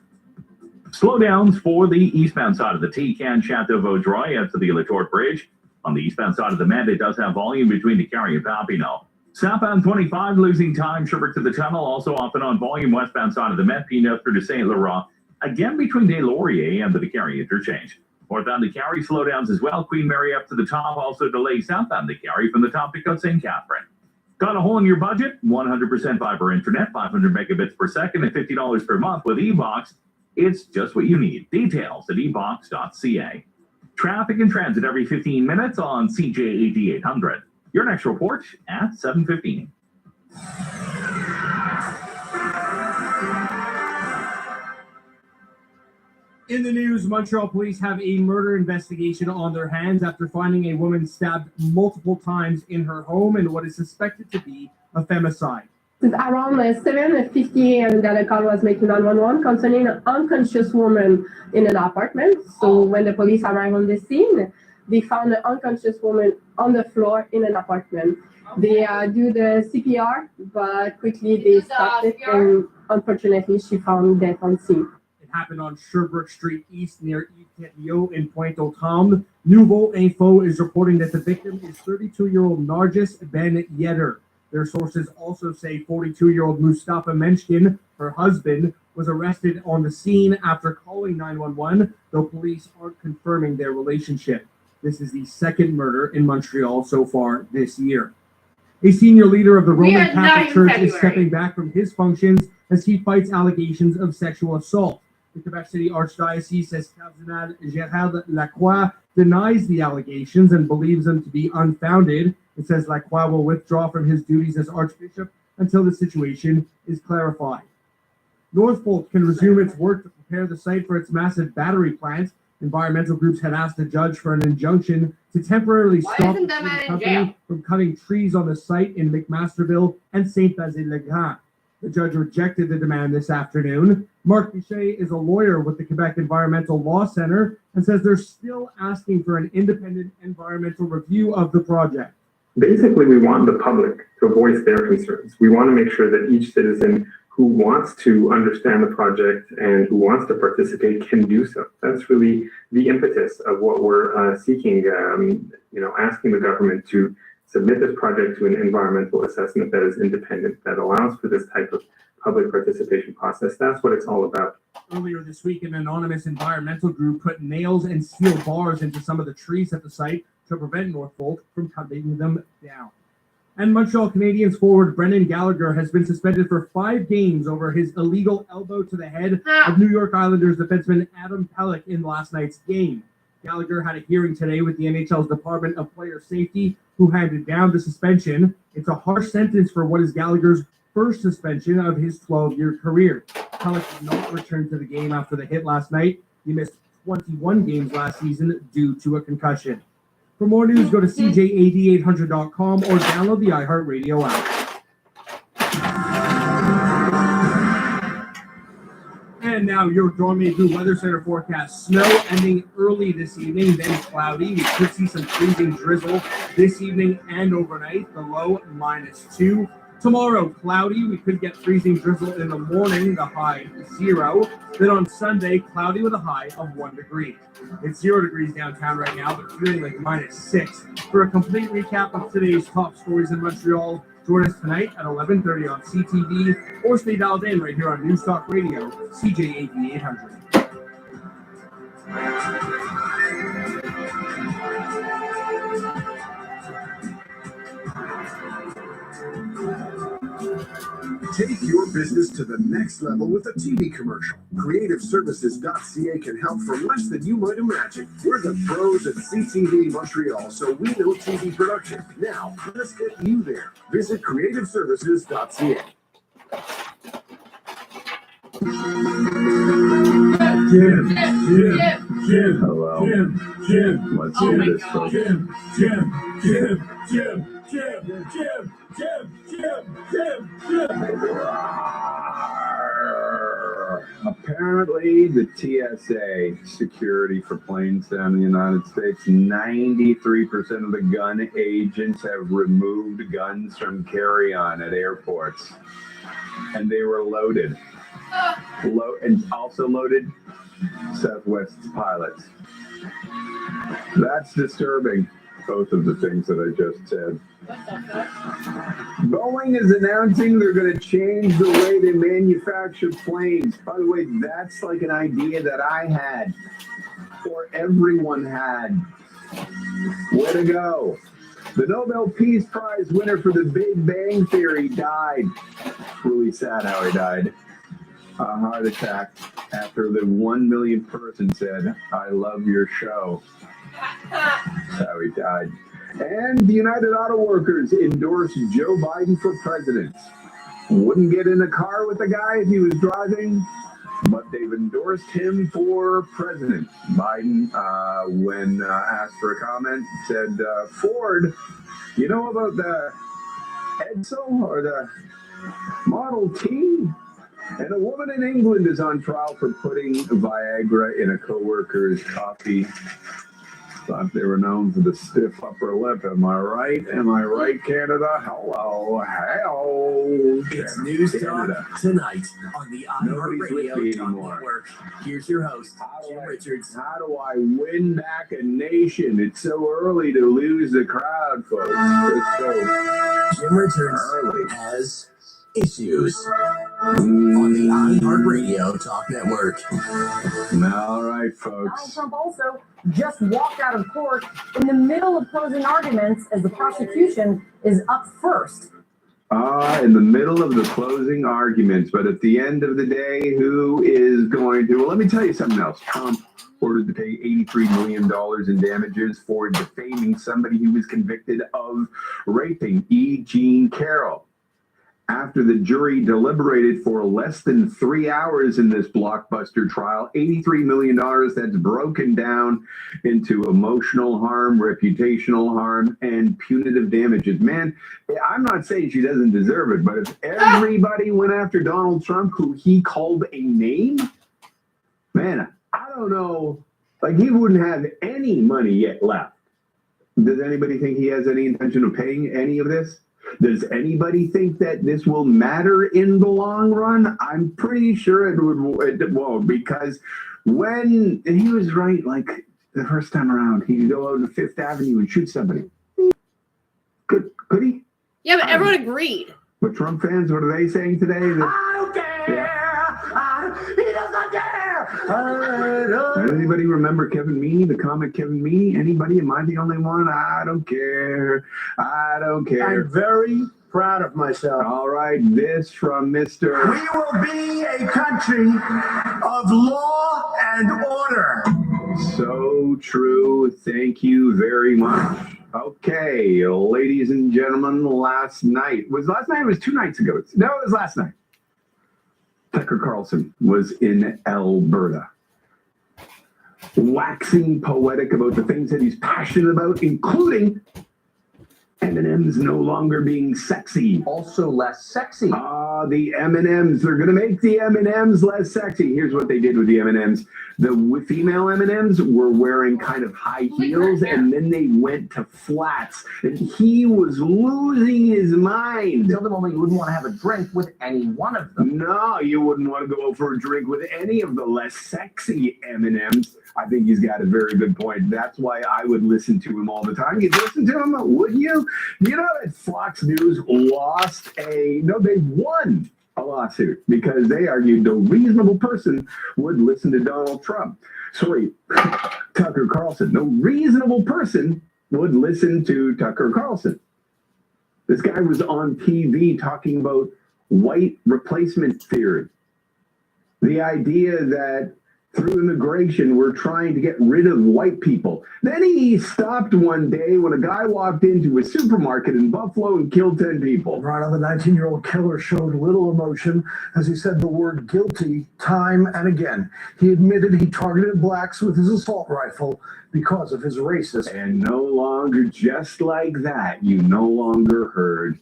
Slowdowns for the eastbound side of the T-Can Chateau Vaudreuil up to the Latour Bridge. On the eastbound side of the Med, it does have volume between the Carrie and Papineau. Southbound 25 losing time, Sherbrooke to the tunnel, also off and on volume westbound side of the Met, P9 through to St. Laurent, again between Des Lauriers and the Carrie interchange. Northbound the Carrie slowdowns as well, Queen Mary up to the top, also delays southbound the Carrie from the top to Côte St. Catherine. Got a hole in your budget? 100% fiber internet, 500 megabits per second, and $50 per month with eBox. It's just what you need. Details at ebox.ca. Traffic and transit every 15 minutes on CJAD 800. Your next report at 7:15. In the news, Montreal police have a murder investigation on their hands after finding a woman stabbed multiple times in her home in what is suspected to be a femicide. Around 7:50 a.m. that a call was made to 911 concerning an unconscious woman in an apartment. So when the police arrived on the scene, they found an unconscious woman on the floor in an apartment. They do the CPR, but quickly they stopped it, and unfortunately she found death on scene. Happened on Sherbrooke Street East near Yves-Ketio in Pointe-aux-Trembles. Nouveau Info is reporting that the victim is 32-year-old Nargis Ben Yedder. Their sources also say 42-year-old Mustafa Menchkin, her husband, was arrested on the scene after calling 911, though police aren't confirming their relationship. This is the second murder in Montreal so far this year. A senior leader of the Roman Catholic Church is stepping back from his functions as he fights allegations of sexual assault. The Quebec City Archdiocese says Cardinal Gérald Lacroix denies the allegations and believes them to be unfounded. It says Lacroix will withdraw from his duties as Archbishop until the situation is clarified. Northvolt can resume its work to prepare the site for its massive battery plant. Environmental groups had asked the judge for an injunction to temporarily stop the company from cutting trees on the site in McMasterville and Saint-Basile-le-Grand. The judge rejected the demand this afternoon. Marc Bichet is a lawyer with the Quebec Environmental Law Center and says they're still asking for an independent environmental review of the project. Basically, we want the public to voice their concerns. We want to make sure that each citizen who wants to understand the project and who wants to participate can do so. That's really the impetus of what we're seeking, asking the government to submit this project to an environmental assessment that is independent, that allows for this type of public participation process. That's what it's all about. Earlier this week, an anonymous environmental group put nails and steel bars into some of the trees at the site to prevent Northvolt from cutting them down. And Montreal Canadiens forward Brendan Gallagher has been suspended for 5 games over his illegal elbow to the head of New York Islanders defenseman Adam Pelech in last night's game. Gallagher had a hearing today with the NHL's Department of Player Safety, who handed down the suspension. It's a harsh sentence for what is Gallagher's first suspension of his 12-year career. Pelech did not return to the game after the hit last night. He missed 21 games last season due to a concussion. For more news, go to CJAD800.com or download the iHeartRadio app. And now your Dormez-vous Weather Center forecast. Snow ending early this evening, then cloudy. We could see some freezing drizzle this evening and overnight. The low -2. Tomorrow, cloudy. We could get freezing drizzle in the morning, the high 0. Then on Sunday, cloudy with a high of 1 degree. It's 0 degrees downtown right now, but feeling like -6. For a complete recap of today's top stories in Montreal, join us tonight at 11:30 on CTV or stay dialed in right here on News Talk Radio, CJAD 800. Take your business to the next level with a TV commercial. CreativeServices.ca can help for less than you might imagine. We're the pros at CTV Montreal, so we know TV production. Now, let's get you there. Visit CreativeServices.ca. Jim. Hello. Jim. Let's hear this, folks. Apparently, the TSA, security for planes down in the United States, 93% of the gun agents have removed guns from carry-on at airports. And they were loaded. And also loaded Southwest pilots. That's disturbing, both of the things that I just said. Boeing is announcing they're going to change the way they manufacture planes. By the way, that's like an idea that I had, or everyone had. Way to go. The Nobel Peace Prize winner for the Big Bang Theory died. Really sad how he died. A heart attack after the 1 millionth person said, "I love your show." That's how he died. And the United Auto Workers endorsed Joe Biden for president. Wouldn't get in a car with the guy if he was driving, but they've endorsed him for president. Biden, when asked for a comment, said, Ford, you know about the Edsel or the Model T? And a woman in England is on trial for putting Viagra in a coworker's coffee. Thought they were known for the stiff upper lip. Am I right? Am I right, Canada? Hello. It's News Talk tonight on the iHeartRadio Talk Network. Here's your host, Jim Richards. How do I win back a nation? It's so early to lose the crowd, folks. It's so Jim Richards has issues on the iHeartRadio Talk Network. All right, folks. Donald Trump also just walked out of court in the middle of closing arguments as the prosecution is up first. In the middle of the closing arguments, but at the end of the day, who is going to? Well, let me tell you something else. Trump ordered to pay $83 million in damages for defaming somebody who was convicted of raping E. Jean Carroll. After the jury deliberated for less than 3 hours in this blockbuster trial, $83 million that's broken down into emotional harm, reputational harm, and punitive damages. Man, I'm not saying she doesn't deserve it, but if everybody went after Donald Trump, who he called a name, man, I don't know, like he wouldn't have any money yet left. Does anybody think he has any intention of paying any of this? Does anybody think that this will matter in the long run? I'm pretty sure it won't, because when he was right, like the first time around, he could go out to Fifth Avenue and shoot somebody. Could he? Yeah, but everyone agreed. But Trump fans, what are they saying today? I don't care. He doesn't care. Does anybody remember Kevin Meaney, the comic Kevin Meaney? Anybody? Am I the only one? I don't care. I don't care. I'm very proud of myself. All right, this from Mr. We will be a country of law and order. So true. Thank you very much. Okay, ladies and gentlemen, last night or it was 2 nights ago? No, it was last night. Tucker Carlson was in Alberta, waxing poetic about the things that he's passionate about, including M&M's no longer being sexy. Also less sexy. The M&M's. They're going to make the M&M's less sexy. Here's what they did with the M&M's. The female M&M's were wearing kind of high heels, and then they went to flats. And he was losing his mind. Tell them only you wouldn't want to have a drink with any one of them. No, you wouldn't want to go out for a drink with any of the less sexy M&M's. I think he's got a very good point. That's why I would listen to him all the time. You'd listen to him, wouldn't you? You know that Fox News they won a lawsuit because they argued no reasonable person would listen to Donald Trump. Sorry, Tucker Carlson. No reasonable person would listen to Tucker Carlson. This guy was on TV talking about white replacement theory. The idea that through immigration, we're trying to get rid of white people. Then he stopped one day when a guy walked into a supermarket in Buffalo and killed 10 people. Right, the 19-year-old killer showed little emotion as he said the word guilty time and again. He admitted he targeted blacks with his assault rifle because of his racism. And no longer, just like that, you no longer heard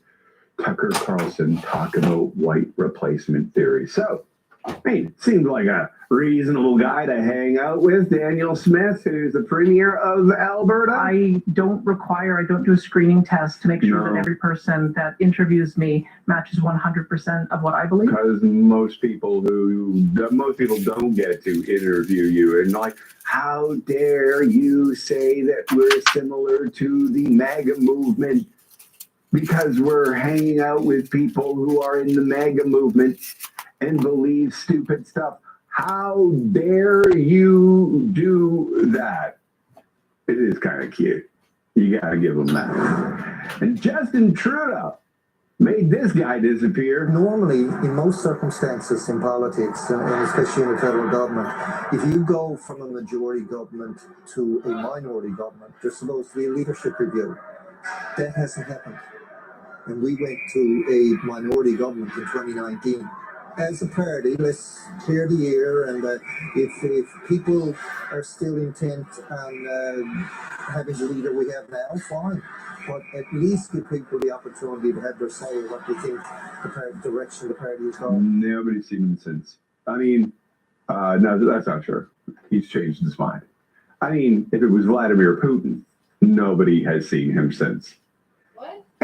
Tucker Carlson talk about white replacement theory. So, I mean, seems like a reasonable guy to hang out with. Daniel Smith, who's the premier of Alberta. I don't do a screening test to make sure that every person that interviews me matches 100% of what I believe. Because most people don't get to interview you. And like, how dare you say that we're similar to the MAGA movement because we're hanging out with people who are in the MAGA movement and believe stupid stuff. How dare you do that? It is kind of cute. You gotta give them that. And Justin Trudeau made this guy disappear. Normally, in most circumstances in politics, and especially in the federal government, if you go from a majority government to a minority government, there's supposed to be a leadership review. That hasn't happened. And we went to a minority government in 2019. As a party, let's clear the air, and if people are still intent on having the leader we have now, fine. But at least give people the opportunity to have their say in what they think the direction the party is going. Nobody's seen him since. I mean, no, that's not true. He's changed his mind. I mean, if it was Vladimir Putin, nobody has seen him since.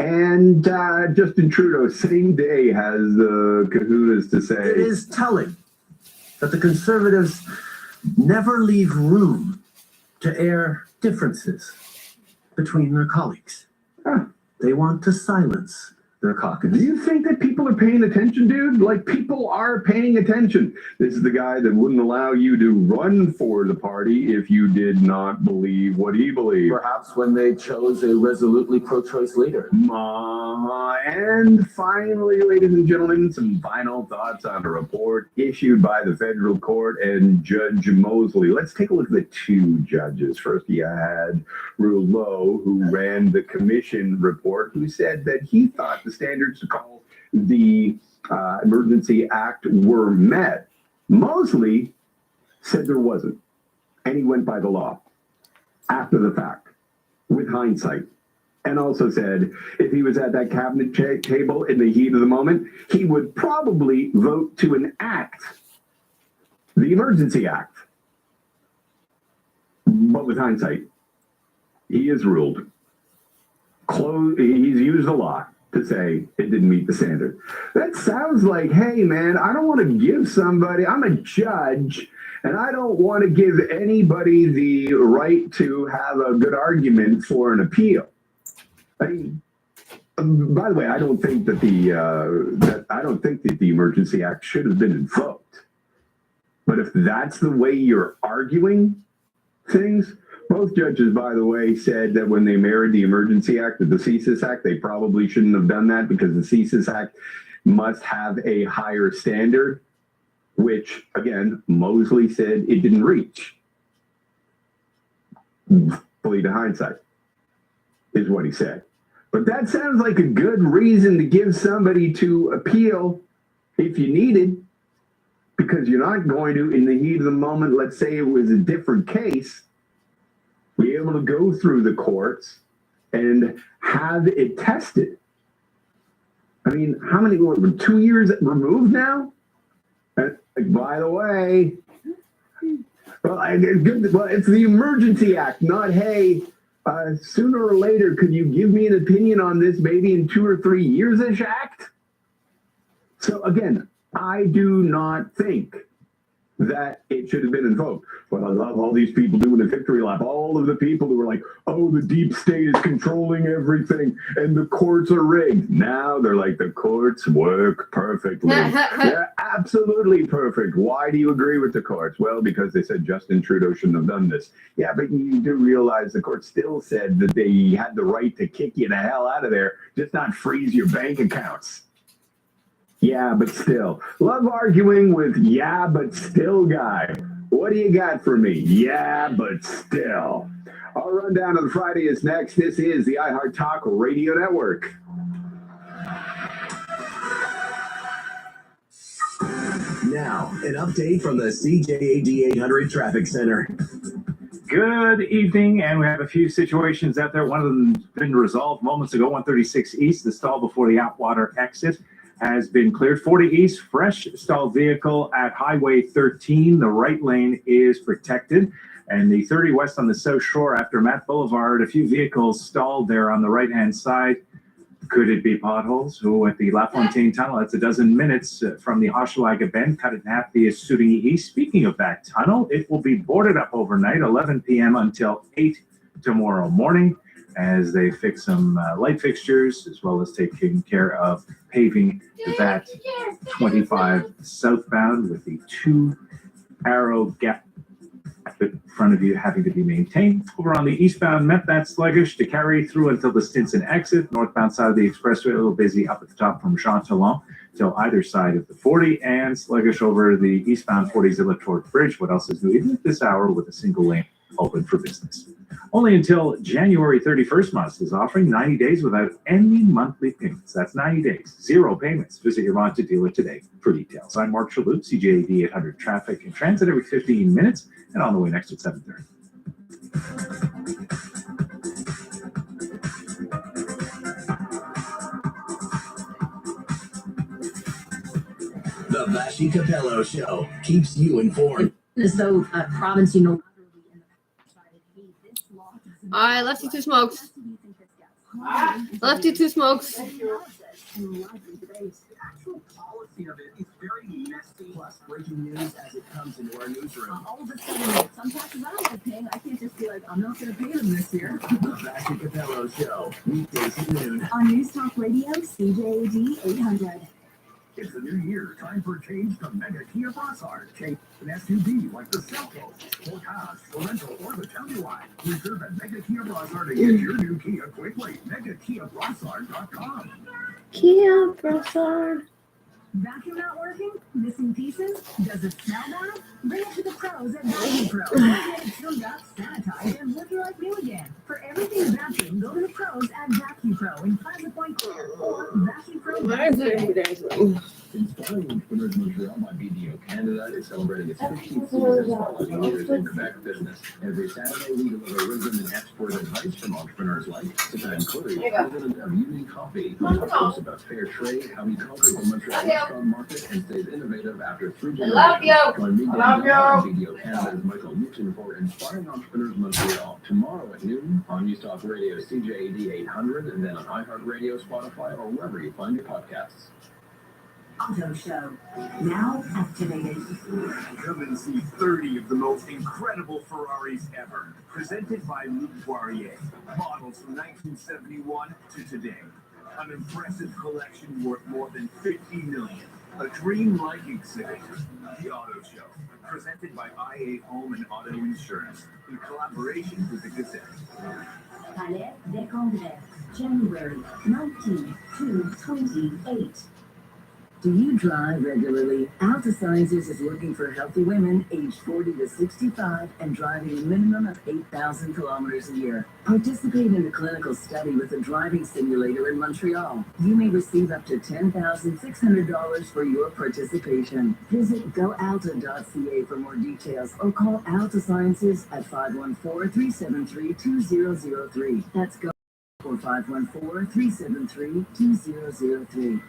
And Justin Trudeau, same day, has the kahunas to say. It is telling that the Conservatives never leave room to air differences between their colleagues. They want to silence their caucus. Do you think that people are paying attention, dude? Like, people are paying attention. This is the guy that wouldn't allow you to run for the party if you did not believe what he believed. Perhaps when they chose a resolutely pro-choice leader. And finally, ladies and gentlemen, some final thoughts on a report issued by the federal court and Judge Mosley. Let's take a look at the two judges. First, you had Rouleau, who ran the commission report, who said that he thought the standards to call the Emergency Act were met. Mosley said there wasn't, and he went by the law after the fact, with hindsight. And also said if he was at that cabinet table in the heat of the moment, he would probably vote to enact the Emergency Act. But with hindsight, he is ruled. He's used the law to say it didn't meet the standard. That sounds like, hey, man, I don't want to give somebody, I'm a judge, and I don't want to give anybody the right to have a good argument for an appeal. I mean, by the way, I don't think that the Emergency Act should have been invoked. But if that's the way you're arguing things, both judges, by the way, said that when they married the Emergency Act with the CSIS Act, they probably shouldn't have done that because the CSIS Act must have a higher standard, which, again, Mosley said it didn't reach. Fully to hindsight, is what he said. But that sounds like a good reason to give somebody to appeal if you needed, because you're not going to, in the heat of the moment, let's say it was a different case, be able to go through the courts and have it tested. I mean, how many, we're 2 years removed now? By the way, well, it's the Emergency Act, not, hey, sooner or later, could you give me an opinion on this maybe in 2 or 3 years-ish act? So again, I do not think that it should have been invoked. But I love all these people doing the victory lap. All of the people who were like, oh, the deep state is controlling everything and the courts are rigged. Now they're like, the courts work perfectly. They're absolutely perfect. Why do you agree with the courts? Well, because they said Justin Trudeau shouldn't have done this. Yeah, but you do realize the court still said that they had the right to kick you the hell out of there, just not freeze your bank accounts. Yeah, but still. Love arguing with yeah, but still guy. What do you got for me? Yeah, but still. Our rundown of the Friday is next. This is the iHeart Talk Radio Network. Now, an update from the CJAD 800 Traffic Center. Good evening, and we have a few situations out there. One of them has been resolved moments ago. 136 East, the stall before the Atwater exit has been cleared. 40 East, fresh stalled vehicle at Highway 13. The right lane is protected. And the 30 West on the South Shore after Matt Boulevard, a few vehicles stalled there on the right-hand side. Could it be potholes? Oh, at the LaFontaine Tunnel, it's 12 minutes from the Hochelaga Bend, cut it in half via Stoughton East. Speaking of that tunnel, it will be boarded up overnight, 11 p.m. until 8 tomorrow morning, as they fix some light fixtures, as well as taking care of paving that 25 southbound with the 2-arrow gap in front of you having to be maintained. Over on the eastbound, met that sluggish to carry through until the Stinson exit. Northbound side of the expressway, a little busy up at the top from Jean Talon till either side of the 40, and sluggish over the eastbound 40 Zillotort Bridge. What else is new? Even at this hour with a single lane open for business. Only until January 31st, Mazda is offering 90 days without any monthly payments. That's 90 days, zero payments. Visit your Mazda dealer today for details. I'm Mark Chalhoub, CJAD 800 Traffic and Transit every 15 minutes, and on the way next at 7:30. The Vashi Capello Show keeps you informed. As though province, you know. I left you two smokes. Left you two smokes. Actual policy of it is very messy. Plus, breaking news as it comes into our newsroom. All of a sudden, some taxes I don't like paying. I can't just be like, I'm not going to pay them this year. The Vashi Capello Show, weekdays at noon. On News Talk Radio, CJAD 800. It's a new year. Time for a change to Mega Kia Brossard. Change an SUV like the Seltos, or Cars, or rental, or the Telluride. Reserve at Mega Kia Brossard to get your new Kia quickly. MegaKiaBrossard.com. Kia Brossard. Vacuum not working? Missing pieces? Does it smell bad? Bring it to the pros at Vacuum Pro. Get it tuned up, sanitized, and looking like new again. For everything vacuum, go to the pros at Vacuum Pro in Plaza Point Clear or Vacuum Pro. Inspiring Entrepreneurs Montreal by BDO Canada is celebrating its 15th season following years in Quebec business. Every Saturday, we deliver wisdom and expert advice from entrepreneurs like Stéphane Coury, president of Union Coffee, who talks about fair trade, how he conquered the Montreal restaurant market, and stays innovative after 3 generations. Join me, BDO Canada's Michael Newton, for Inspiring Entrepreneurs Montreal tomorrow at noon on News Talk Radio CJAD 800, and then on iHeartRadio, Spotify, or wherever you find your podcasts. Auto Show. Now activated. Come and see 30 of the most incredible Ferraris ever. Presented by Luc Poirier. Models from 1971 to today. An impressive collection worth more than $50 million. A dream-like exhibit. The Auto Show. Presented by IA Home and Auto Insurance. In collaboration with the Gazette. Palais des Congrès, January 19 to 28. Do you drive regularly? Alta Sciences is looking for healthy women aged 40 to 65 and driving a minimum of 8,000 kilometers a year. Participate in a clinical study with a driving simulator in Montreal. You may receive up to $10,600 for your participation. Visit goalta.ca for more details or call Alta Sciences at 514-373-2003. That's go for 514-373-2003.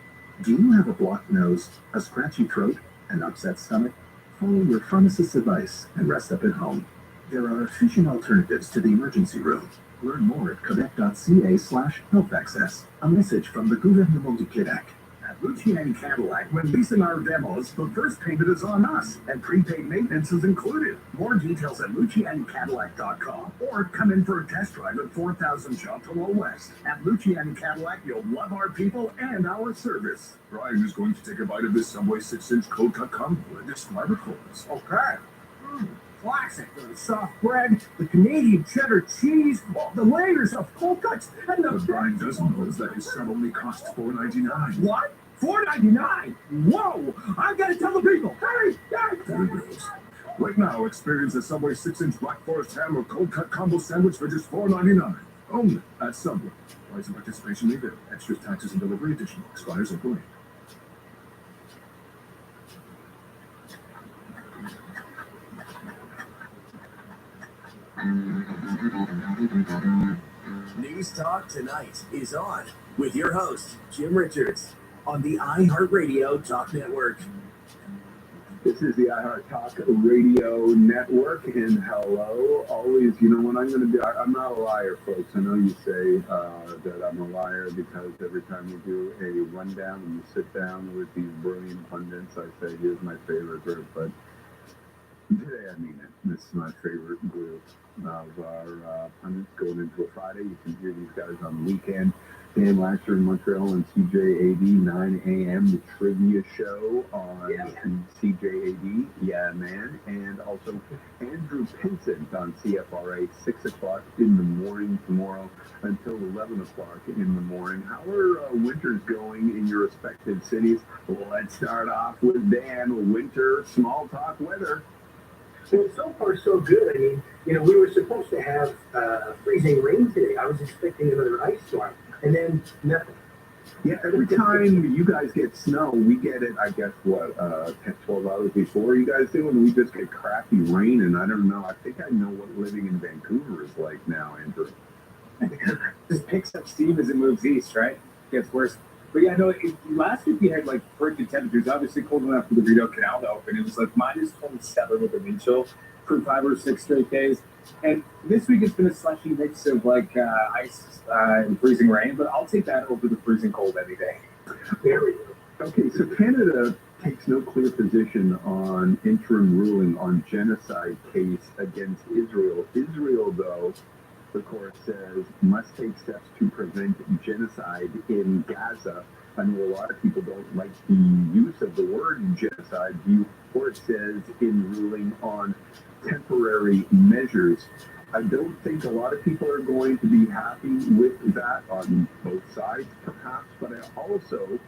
Do you have a blocked nose, a scratchy throat, an upset stomach? Follow your pharmacist's advice and rest up at home. There are efficient alternatives to the emergency room. Learn more at quebec.ca/health access. A message from the Gouvernement du Québec. At At Luciani Cadillac, when leasing our demos, the first payment is on us, and prepaid maintenance is included. More details at LucianiCadillac.com, or come in for a test drive at 4000 Chantolo West. At Luciani Cadillac, you'll love our people and our service. Brian is going to take a bite of this Subway 6-inch cold cut combo with this Smartercodes. Okay. Classic. The soft bread, the Canadian cheddar cheese, the layers of cold cuts, and the... What Brian doesn't know is that his sub only costs $4.99. What? $4.99? Whoa! I've got to tell the people. Hurry! There it goes. Right now, experience the Subway 6-inch Black Forest ham or cold cut combo sandwich for just $4.99. Only at Subway. Price and participation may vary. Extra taxes and delivery additional. Expires April 8th. News Talk Tonight is on with your host, Jim Richards, on the iHeartRadio Talk Network. This is the iHeart Talk Radio Network, and hello. Always, you know what I'm going to do? I'm not a liar, folks. I know you say that I'm a liar because every time you do a rundown and you sit down with these brilliant pundits, I say, here's my favorite group. But today, I mean it. This is my favorite group of our pundits going into a Friday. You can hear these guys on the weekend. Dan Lasher in Montreal and CJAD, 9 a.m. The trivia show on CJAD, yeah, man. And also Andrew Pinsent on CFRA, 6 o'clock in the morning tomorrow until 11 o'clock in the morning. How are winters going in your respective cities? Well, let's start off with Dan. Winter, small talk weather. Well, so far so good. I mean, we were supposed to have freezing rain today. I was expecting another ice storm, and then nothing. Yeah, every time you guys get snow, we get it, I guess, 10, 12 hours before you guys do, and we just get crappy rain, and I don't know. I think I know what living in Vancouver is like now, Andrew. Just picks up steam as it moves east, right? Gets worse. But yeah, no, last week we had like frigid temperatures, obviously cold enough for the Rideau Canal to open. It was like minus 27 with a wind chill for 5 or 6 straight days. And this week it's been a slushy mix of like ice and freezing rain, but I'll take that over the freezing cold any day. There we go. Okay, so Canada takes no clear position on interim ruling on genocide case against Israel. Israel, though, the court says, must take steps to prevent genocide in Gaza. I know a lot of people don't like the use of the word genocide. The court says in ruling on temporary measures. I don't think a lot of people are going to be happy with that on both sides, perhaps, but I also,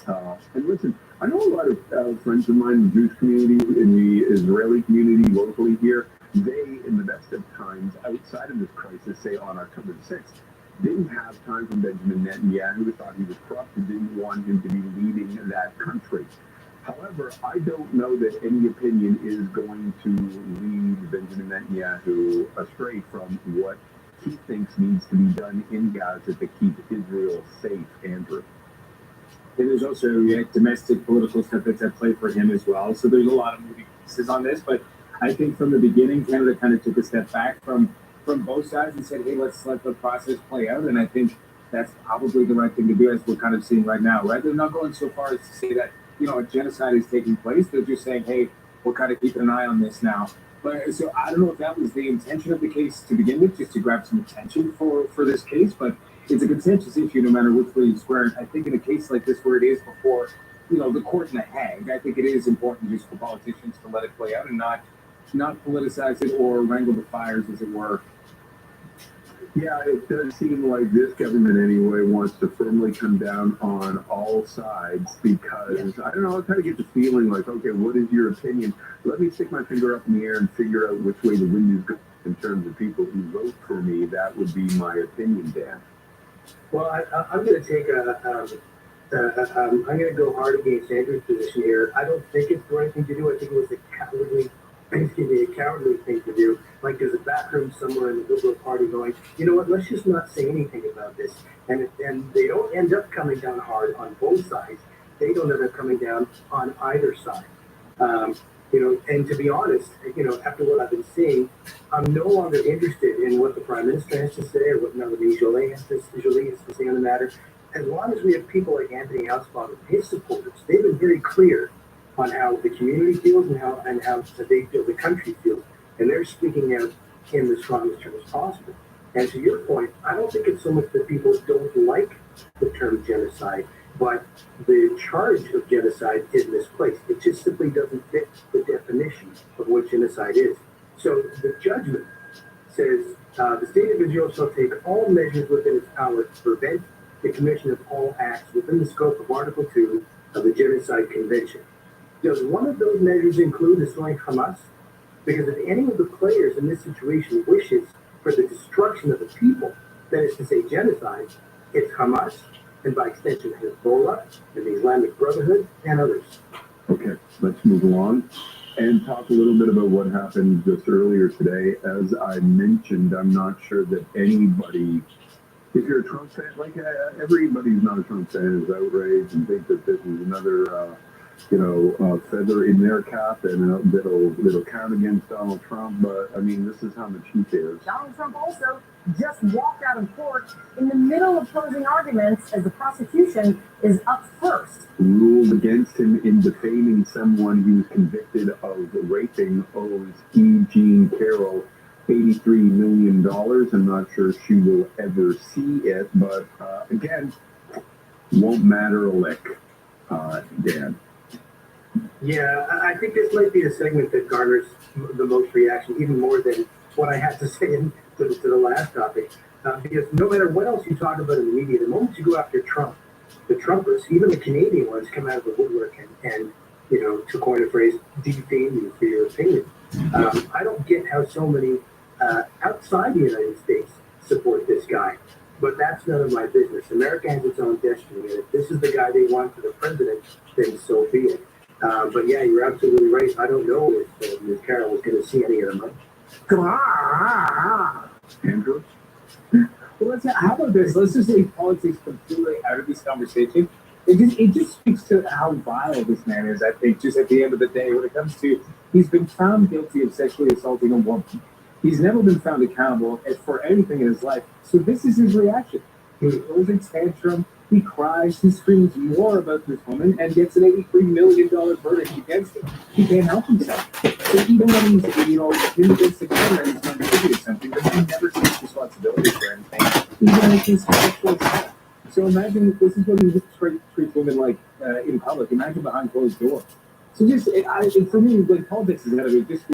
and listen, I know a lot of friends of mine in the Jewish community, in the Israeli community locally here, they, in the best of times, outside of this crisis, say on October 6th, didn't have time for Benjamin Netanyahu, thought he was corrupt, and didn't want him to be leading that country. However, I don't know that any opinion is going to lead Benjamin Netanyahu astray from what he thinks needs to be done in Gaza to keep Israel safe, Andrew. And there's also domestic political stuff that's at play for him as well. So there's a lot of moving pieces on this, but I think from the beginning, Canada kind of took a step back from both sides and said, hey, let's let the process play out. And I think that's probably the right thing to do, as we're kind of seeing right now, right? They're not going so far as to say that, a genocide is taking place. They're just saying, hey, we're kind of keeping an eye on this now. But so I don't know if that was the intention of the case to begin with, just to grab some attention for this case, but it's a contentious issue no matter which way you square it. I think in a case like this where it is before, the court in The Hague, I think it is important just for politicians to let it play out and not politicize it or wrangle the fires, as it were. Yeah, it does seem like this government anyway wants to firmly come down on all sides because, I don't know, I kind of get the feeling like, okay, what is your opinion? Let me stick my finger up in the air and figure out which way the wind is going in terms of people who vote for me. That would be my opinion, Dan. Well, I'm going to take I'm going to go hard against Andrew's position here. I don't think it's the right thing to do. I think it was a cowardly thing to do. Like there's a backroom somewhere in the Liberal Party going, you know what, let's just not say anything about this. And they don't end up coming down hard on both sides. They don't end up coming down on either side. And to be honest, after what I've been seeing, I'm no longer interested in what the Prime Minister has to say or what Melanie Joly has to say on the matter. as long as we have people like Anthony Alspaugh and his supporters, they've been very clear on how the community feels and how they feel the country feels, and they're speaking out in the strongest terms possible. And to your point, I don't think it's so much that people don't like the term genocide, but the charge of genocide is misplaced. It just simply doesn't fit the definition of what genocide is. So the judgment says the state of Israel shall take all measures within its power to prevent the commission of all acts within the scope of Article 2 of the Genocide Convention. Does one of those measures include destroying Hamas? Because if any of the players in this situation wishes for the destruction of the people, that is to say genocide, it's Hamas, and by extension Hezbollah, and the Islamic Brotherhood, and others. Okay, let's move along and talk a little bit about what happened just earlier today. As I mentioned, I'm not sure that anybody, if you're a Trump fan, like everybody who's not a Trump fan is outraged and think that this is another, feather in their cap and that'll count against Donald Trump. But I mean, this is how much he cares. Donald Trump also just walked out of court in the middle of closing arguments as the prosecution is up first. Ruled against him in defaming someone he was convicted of raping, owes E. Jean Carroll $83 million. I'm not sure she will ever see it, but again, won't matter a lick, Dan. Yeah, I think this might be a segment that garners the most reaction, even more than what I had to say to the last topic. Because no matter what else you talk about in the media, the moment you go after Trump, the Trumpers, even the Canadian ones, come out of the woodwork and to coin a phrase, defame you for your opinion. I don't get how so many outside the United States support this guy, but that's none of my business. America has its own destiny, and if this is the guy they want for the president, then so be it. But yeah, you're absolutely right. I don't know if Ms. Carroll was going to see any of the money. Andrew? Well, how about this? Let's just leave politics completely out of this conversation. It just speaks to how vile this man is, I think, just at the end of the day, when it comes to, he's been found guilty of sexually assaulting a woman. He's never been found accountable for anything in his life. So this is his reaction. He throws a tantrum, he cries, he screams more about this woman, and gets an $83 million verdict against him. He can't help himself. So even when he's, in against the camera and he's going to contribute something, but he never takes responsibility for anything. Even if he's sexual assault. So imagine if this is what he treats women like in public. Imagine behind closed doors. So just, for me, like, politics is out of it. Just